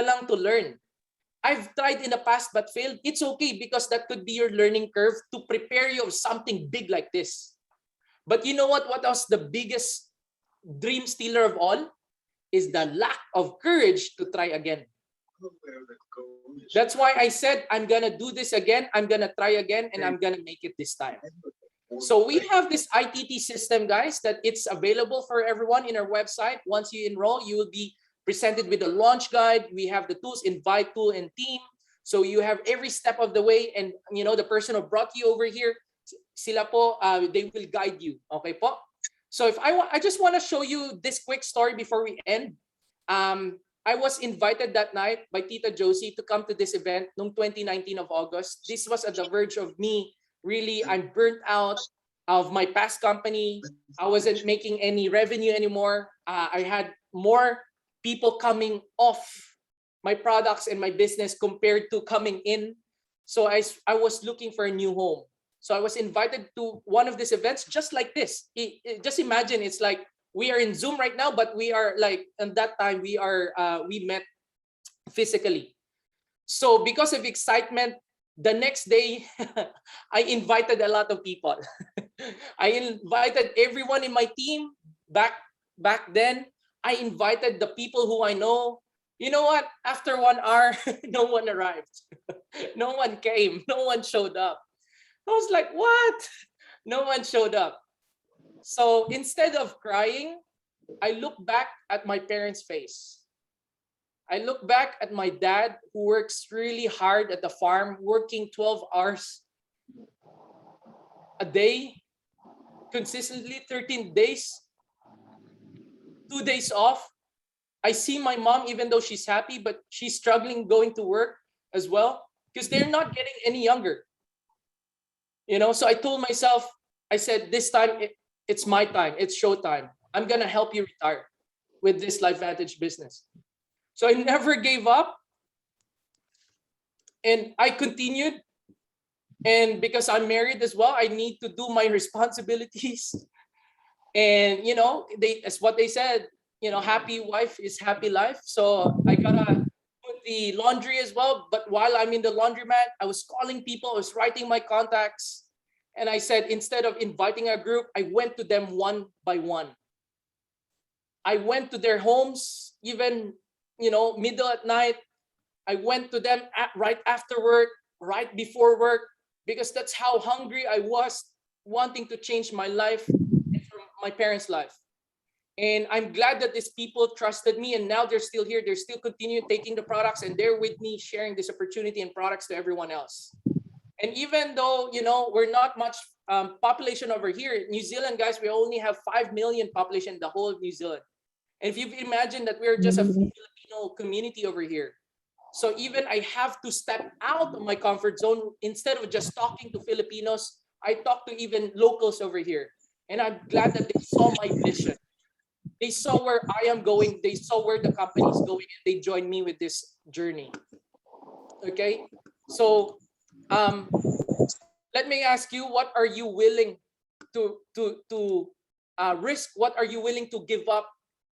lang to learn. I've tried in the past but failed. It's okay because that could be your learning curve to prepare you of something big like this. But you know what? What was the biggest dream stealer of all? Is the lack of courage to try again. That's why I said, I'm going to do this again. I'm going to try again, and I'm going to make it this time. So we have this ITT system, guys, that it's available for everyone in our website. Once you enroll, you will be presented with a launch guide. We have the tools, invite tool and team. So you have every step of the way, and you know the person who brought you over here, sila po, they will guide you. Okay po? So if I just want to show you this quick story before we end. I was invited that night by Tita Josie to come to this event noong 2019 of August. This was at the verge of me. Really, I'm burnt out of my past company. I wasn't making any revenue anymore. I had more people coming off my products and my business compared to coming in. So I was looking for a new home. So I was invited to one of these events just like this. Just imagine, it's like we are in Zoom right now, but we are like, at that time we met physically. So because of excitement, the next day, I invited a lot of people. I invited everyone in my team back then. I invited the people who I know. You know what? After 1 hour, no one arrived. No one came. No one showed up. I was like, what? No one showed up. So instead of crying, I look back at my parents' face. I look back at my dad who works really hard at the farm, working 12 hours a day, consistently 13 days, 2 days off. I see my mom, even though she's happy, but she's struggling going to work as well because they're not getting any younger. You know, so I told myself, I said, this time it's my time. It's showtime. I'm going to help you retire with this Lifevantage business. So I never gave up. And I continued. And because I'm married as well, I need to do my responsibilities. And, you know, that's what they said, you know, happy wife is happy life. So I got to put the laundry as well. But while I'm in the laundromat, I was calling people. I was writing my contacts. And I said, instead of inviting a group, I went to them one by one. I went to their homes, even, you know, middle at night. I went to them right after work, right before work, because that's how hungry I was, wanting to change my life and from my parents' life. And I'm glad that these people trusted me, and now they're still here. They're still continuing taking the products, and they're with me sharing this opportunity and products to everyone else. And even though, you know, we're not much population over here. New Zealand, guys, we only have 5 million population in the whole of New Zealand. And if you imagine that we're just a Filipino community over here. So even I have to step out of my comfort zone. Instead of just talking to Filipinos, I talk to even locals over here. And I'm glad that they saw my vision. They saw where I am going. They saw where the company is going. And they joined me with this journey. Okay. So let me ask you, what are you willing to risk? What are you willing to give up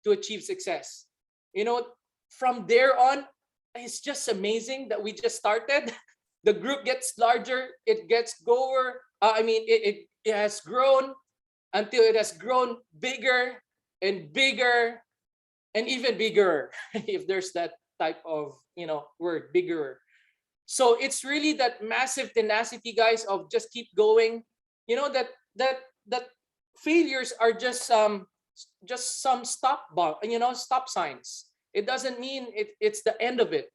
to achieve success? You know, from there on, it's just amazing that we just started. The group gets larger, it gets grower. It has grown until it has grown bigger and bigger and even bigger, if there's that type of word, bigger. So it's really that massive tenacity, guys, of just keep going. You know that failures are just some stop signs. It doesn't mean it's the end of it.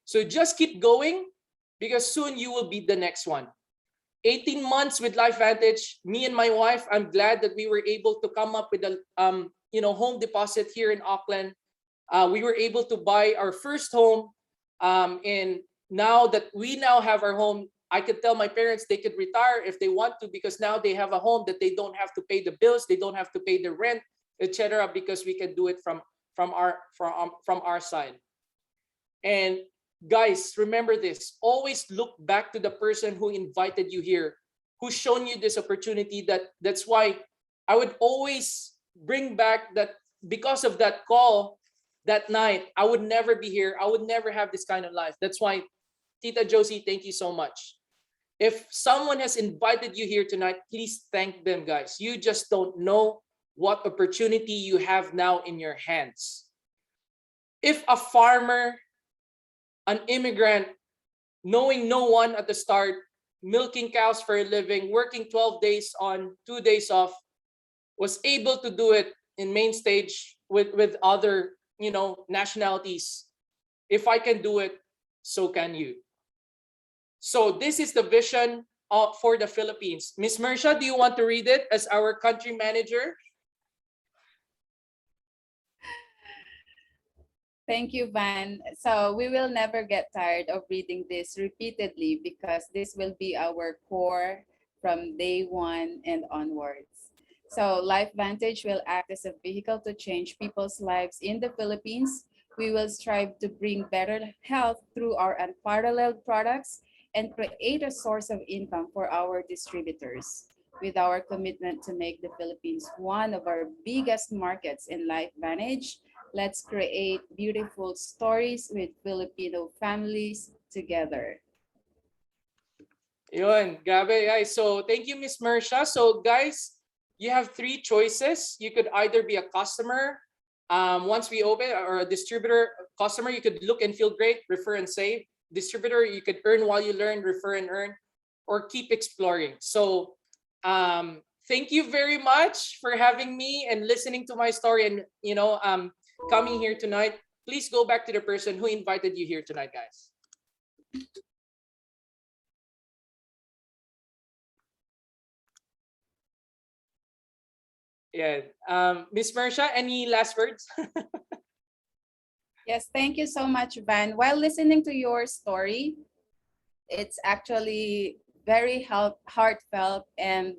So just keep going, because soon you will be the next one. 18 months with Lifevantage, me and my wife, I'm glad that we were able to come up with a home deposit here in Auckland. We were able to buy our first home. And now that we now have our home, I could tell my parents they could retire if they want to, because now they have a home that they don't have to pay the bills, they don't have to pay the rent, etc. Because we can do it from our side. And guys, remember this: always look back to the person who invited you here, who's shown you this opportunity. That's why I would always bring back that, because of that call that night, I would never be here. I would never have this kind of life. That's why, Tita Josie, thank you so much. If someone has invited you here tonight, please thank them, guys. You just don't know what opportunity you have now in your hands. If a farmer, an immigrant, knowing no one at the start, milking cows for a living, working 12 days on, 2 days off, was able to do it in main stage with other nationalities. If I can do it, so can you. So this is the vision for the Philippines. Miss Mersha, do you want to read it as our country manager? Thank you, Van. So we will never get tired of reading this repeatedly, because this will be our core from day one and onwards. So Lifevantage will act as a vehicle to change people's lives in the Philippines. We will strive to bring better health through our unparalleled products and create a source of income for our distributors. With our commitment to make the Philippines one of our biggest markets in Lifevantage, let's create beautiful stories with Filipino families together. Yun, grabe guys. So thank you, Miss Mersha. So guys, you have 3 choices. You could either be a customer, once we open, or a distributor. Customer, you could look and feel great, refer and save. Distributor, you could earn while you learn, refer and earn, or keep exploring. So thank you very much for having me and listening to my story, and coming here tonight. Please go back to the person who invited you here tonight, guys. Yeah. Miss Mersha, any last words? Yes, thank you so much, Van. While listening to your story, it's actually very heartfelt, and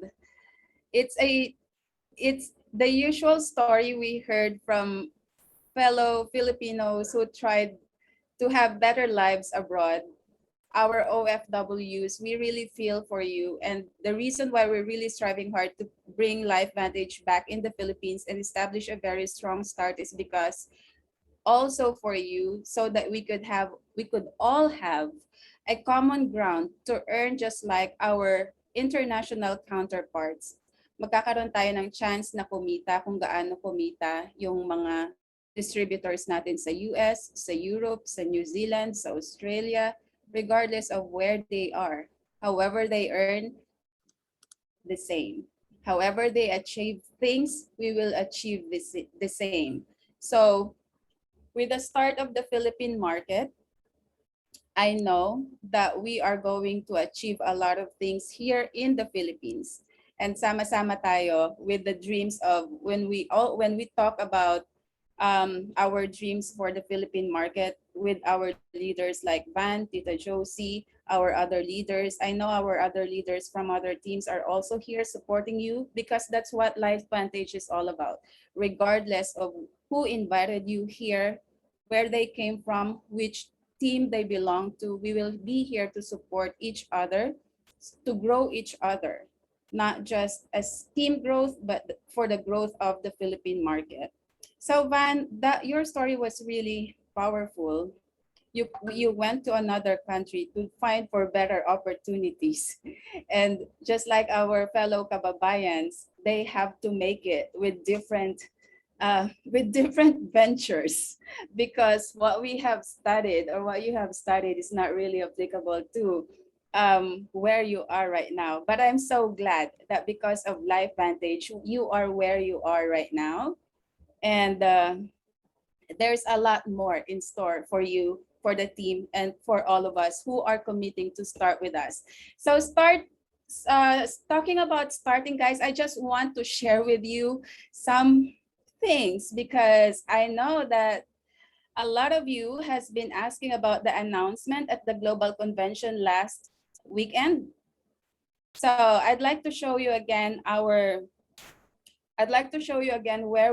it's the usual story we heard from fellow Filipinos who tried to have better lives abroad. Our OFWs, we really feel for you. And the reason why we're really striving hard to bring Lifevantage back in the Philippines and establish a very strong start is because also for you, so that we could all have a common ground to earn just like our international counterparts. Magkakaroon tayo ng chance na kumita kung gaano kumita yung mga distributors natin sa US, sa Europe, sa New Zealand, sa Australia, regardless of where they are. However they earn, the same. However they achieve things, we will achieve the same. So with the start of the Philippine market, I know that we are going to achieve a lot of things here in the Philippines. And sama-sama tayo with the dreams of when we talk about our dreams for the Philippine market with our leaders like Van, Tita Josie, our other leaders. I know our other leaders from other teams are also here supporting you because that's what Lifevantage is all about. Regardless of who invited you here, where they came from, which team they belong to, we will be here to support each other, to grow each other, not just as team growth, but for the growth of the Philippine market. So Van, that your story was really powerful. You went to another country to find for better opportunities. And just like our fellow kababayans, they have to make it with different ventures because what we have studied or what you have studied is not really applicable to where you are right now. But I'm so glad that because of Lifevantage, you are where you are right now. And there's a lot more in store for you, for the team, and for all of us who are committing to start with us. So talking about starting, guys, I just want to share with you some things because I know that a lot of you has been asking about the announcement at the global convention last weekend. So I'd like to show you again where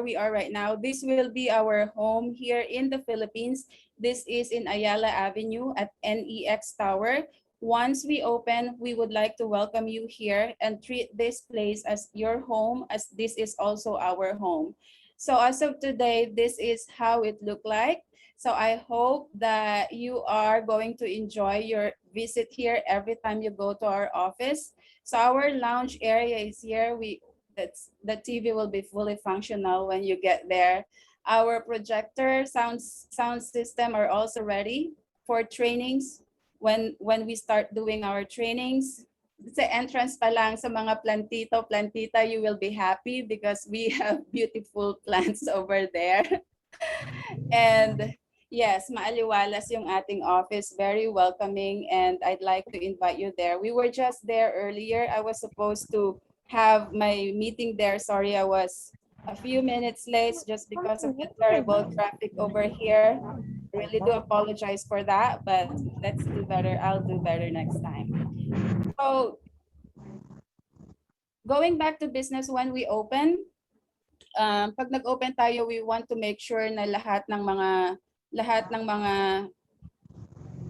we are right now. This will be our home here in the Philippines. This is in Ayala Avenue at NEX Tower. Once we open, we would like to welcome you here and treat this place as your home, as this is also our home. So as of today, this is how it looked like. So I hope that you are going to enjoy your visit here every time you go to our office. So our lounge area is here. The TV will be fully functional when you get there. Our projector sound system are also ready for trainings when we start doing our trainings. Sa entrance pa lang sa mga plantito, plantita, you will be happy because we have beautiful plants over there. And yes, maaliwalas yung ating office, very welcoming, and I'd like to invite you there. We were just there earlier. I was supposed to have my meeting there. Sorry, I was a few minutes late just because of the terrible traffic over here. I really do apologize for that, but let's do better. I'll do better next time. So going back to business when we open, pag nag-open tayo, we want to make sure na lahat ng mga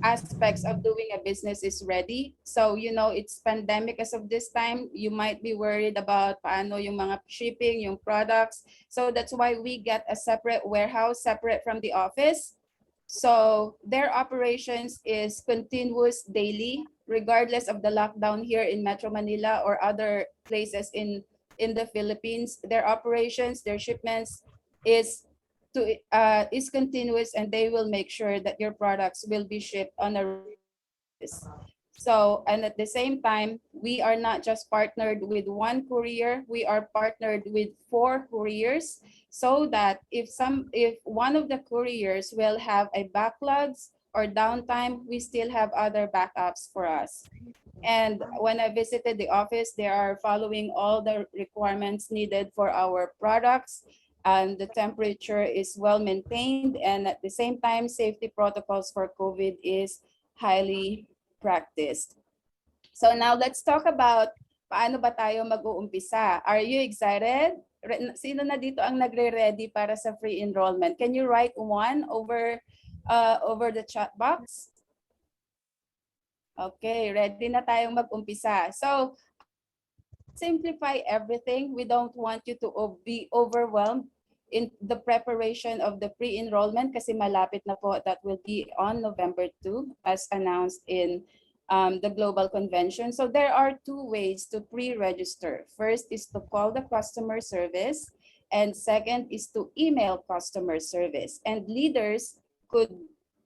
aspects of doing a business is ready. So, you know, it's pandemic as of this time. You might be worried about paano yung mga shipping, yung products. So that's why we get a separate warehouse, separate from the office. So their operations is continuous daily, regardless of the lockdown here in Metro Manila or other places in the Philippines. Their operations, their shipments is continuous, and they will make sure that your products will be shipped on a regular basis. So, and at the same time, we are not just partnered with one courier, we are partnered with 4 couriers so that if one of the couriers will have a backlogs or downtime, we still have other backups for us. And when I visited the office, they are following all the requirements needed for our products, and the temperature is well maintained, and at the same time, safety protocols for COVID is highly practiced. So now let's talk about paano ba tayo mag-uumpisa. Are you excited? Sino na dito ang nagre-ready para sa free enrollment? Can you write one over the chat box? Okay, ready na tayong mag-umpisa. So, simplify everything. We don't want you to be overwhelmed in the preparation of the pre-enrollment kasi malapit na po. That will be on November 2 as announced in the global convention. So there are 2 ways to pre-register. First is to call the customer service, and second is to email customer service. And leaders could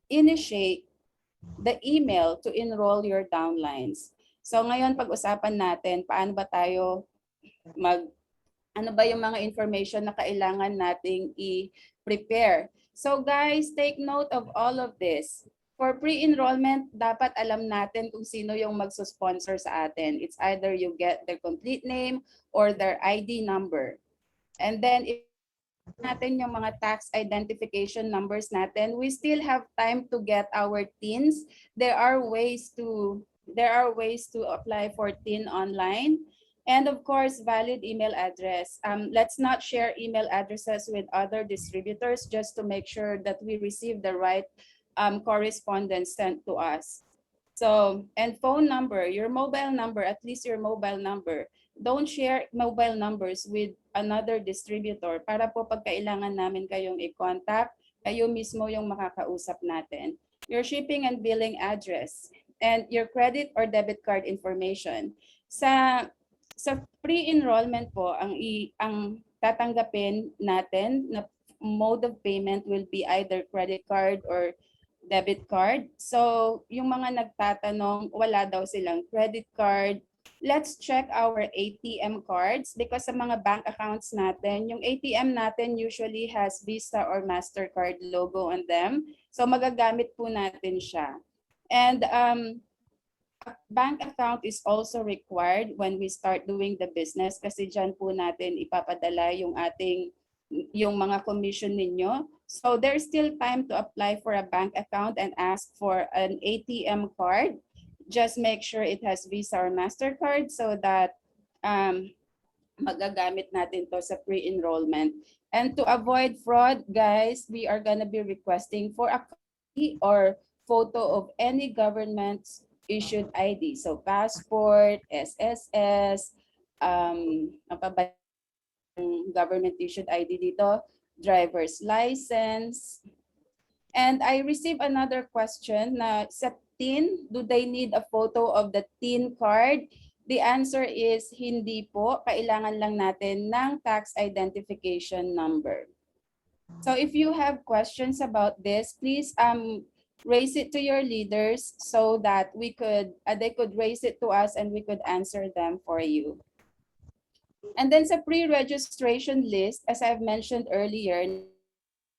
initiate the email to enroll your downlines. So ngayon pag-usapan natin paano ba tayo ano ba yung mga information na kailangan nating i-prepare. So guys, take note of all of this. For pre-enrollment, dapat alam natin kung sino yung magsusponsor sa atin. It's either you get their complete name or their ID number. And then if natin yung mga tax identification numbers natin, we still have time to get our TINs. There are ways to apply for TIN online. And of course, valid email address. Let's not share email addresses with other distributors just to make sure that we receive the right correspondence sent to us. So, and phone number, your mobile number, at least your mobile number. Don't share mobile numbers with another distributor para po pag kailangan namin kayong i-contact, kayo mismo yung makakausap natin. Your shipping and billing address and your credit or debit card information. Sa pre-enrollment po, ang tatanggapin natin na mode of payment will be either credit card or debit card. So, yung mga nagtatanong, wala daw silang credit card, let's check our ATM cards because sa mga bank accounts natin, yung ATM natin usually has Visa or MasterCard logo on them. So, magagamit po natin siya. And a bank account is also required when we start doing the business kasi dyan po natin ipapadala yung mga commission ninyo. So there's still time to apply for a bank account and ask for an ATM card. Just make sure it has Visa or MasterCard so that magagamit natin to sa pre-enrollment. And to avoid fraud, guys, we are gonna be requesting for a copy or photo of any government's issued ID. So passport, SSS, government issued ID dito, driver's license. And I received another question na sa TIN, do they need a photo of the TIN card? The answer is hindi po. Kailangan lang natin ng tax identification number. So if you have questions about this, please raise it to your leaders so that they could raise it to us and we could answer them for you. And then sa pre-registration list, as I've mentioned earlier,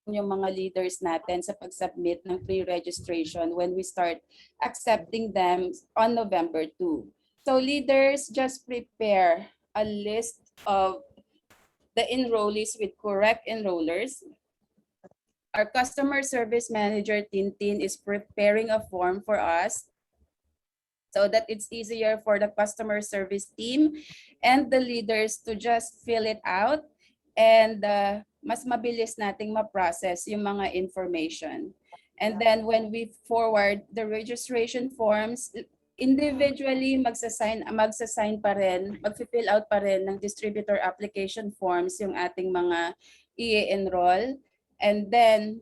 yung mga leaders natin sa pag-submit ng pre-registration when we start accepting them on November 2. So leaders, just prepare a list of the enrollees with correct enrollers. Our customer service manager, Tintin, is preparing a form for us so that it's easier for the customer service team and the leaders to just fill it out and mas mabilis nating ma-process yung mga information. And then when we forward the registration forms, individually magsasign pa rin, mag-fill out pa rin ng distributor application forms yung ating mga i-enroll. And then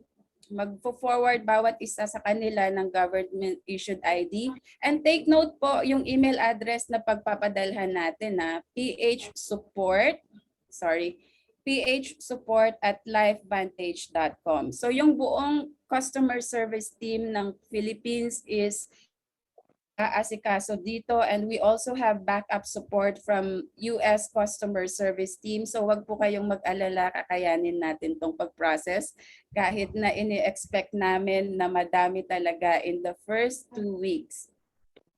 mag-forward bawat isa sa kanila ng government issued ID. And take note po yung email address na pagpapadalhan natin na phsupport@lifevantage.com. So yung buong customer service team ng Philippines is asikaso dito, and we also have backup support from US customer service team. So wag po kayong mag-alala, kakayanin natin tong pag-process kahit na ini-expect namin na madami talaga in the first 2 weeks.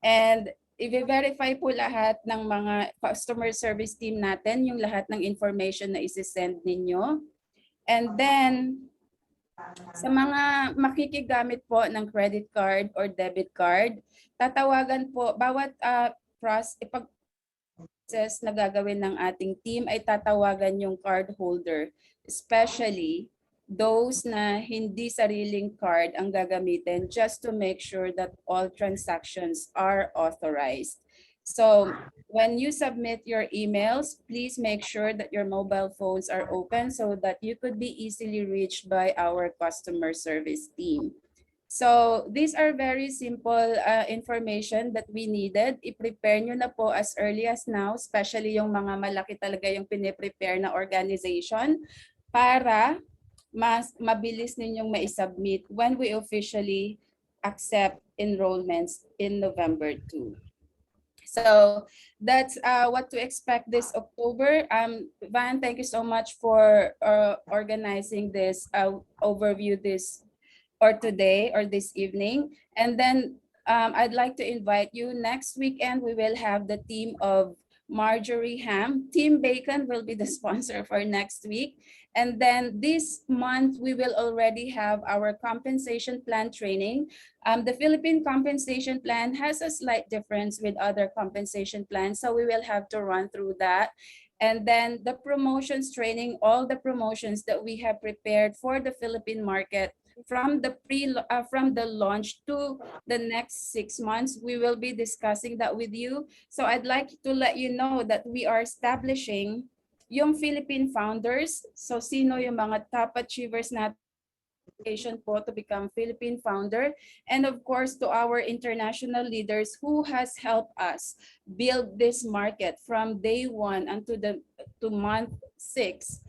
And i-verify po lahat ng mga customer service team natin yung lahat ng information na isi-send ninyo. And then sa mga makikigamit po ng credit card or debit card, tatawagan po bawat process na gagawin ng ating team ay tatawagan yung card holder, especially those na hindi sariling card ang gagamitin, just to make sure that all transactions are authorized. So when you submit your emails, please make sure that your mobile phones are open so that you could be easily reached by our customer service team. So these are very simple information that we needed. I-prepare nyo na po as early as now, especially yung mga malaki talaga yung piniprepare na organization para mas mabilis ninyong ma-submit when we officially accept enrollments in November 2. So that's what to expect this October. Van, thank you so much for organizing this overview this or today or this evening. And then I'd like to invite you next weekend. We will have the team of Marjorie Ham. Team Bacon will be the sponsor for next week. And then this month, we will already have our compensation plan training. The Philippine compensation plan has a slight difference with other compensation plans, so we will have to run through that. And then the promotions training, all the promotions that we have prepared for the Philippine market from from the launch to the next 6 months, we will be discussing that with you. So I'd like to let you know that we are establishing yung Philippine founders. So sino yung mga top achievers natin po to become Philippine founder, and of course to our international leaders who has helped us build this market from day one until to month 6.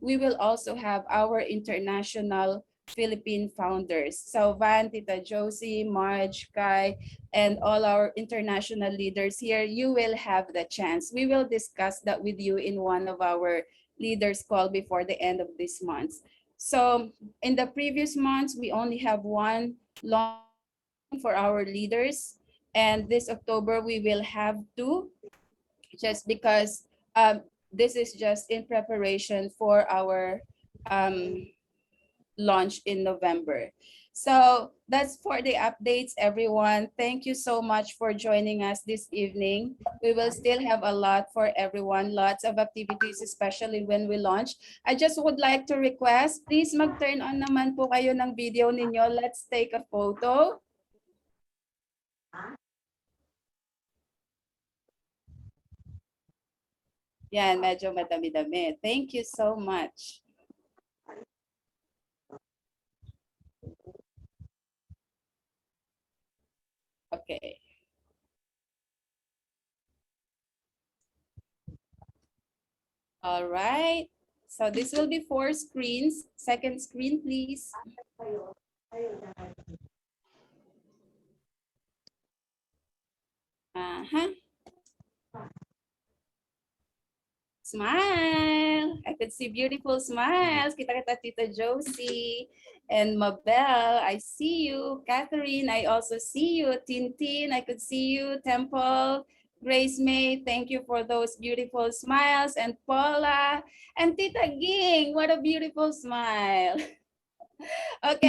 We will also have our international Philippine founders. So Van, Tita Josie, Marge, Kai, and all our international leaders here, you will have the chance. We will discuss that with you in one of our leaders call before the end of this month. So in the previous months, we only have one launch for our leaders. And this October, we will have two, just because this is just in preparation for our launch in November. So that's for the updates, everyone. Thank you so much for joining us this evening. We will still have a lot for everyone, lots of activities, especially when we launch. I just would like to request, please mag-turn on naman po kayo ng video ninyo. Let's take a photo. Yan, medyo madami-dami. Thank you so much. Okay. All right. So this will be 4 screens. Second screen, please. Uh-huh. Smile. I could see beautiful smiles. Kita-kita Tita Josie and Mabel. I see you. Catherine, I also see you. Tintin, I could see you. Temple, Grace May, thank you for those beautiful smiles. And Paula and Tita Ging, what a beautiful smile. Okay.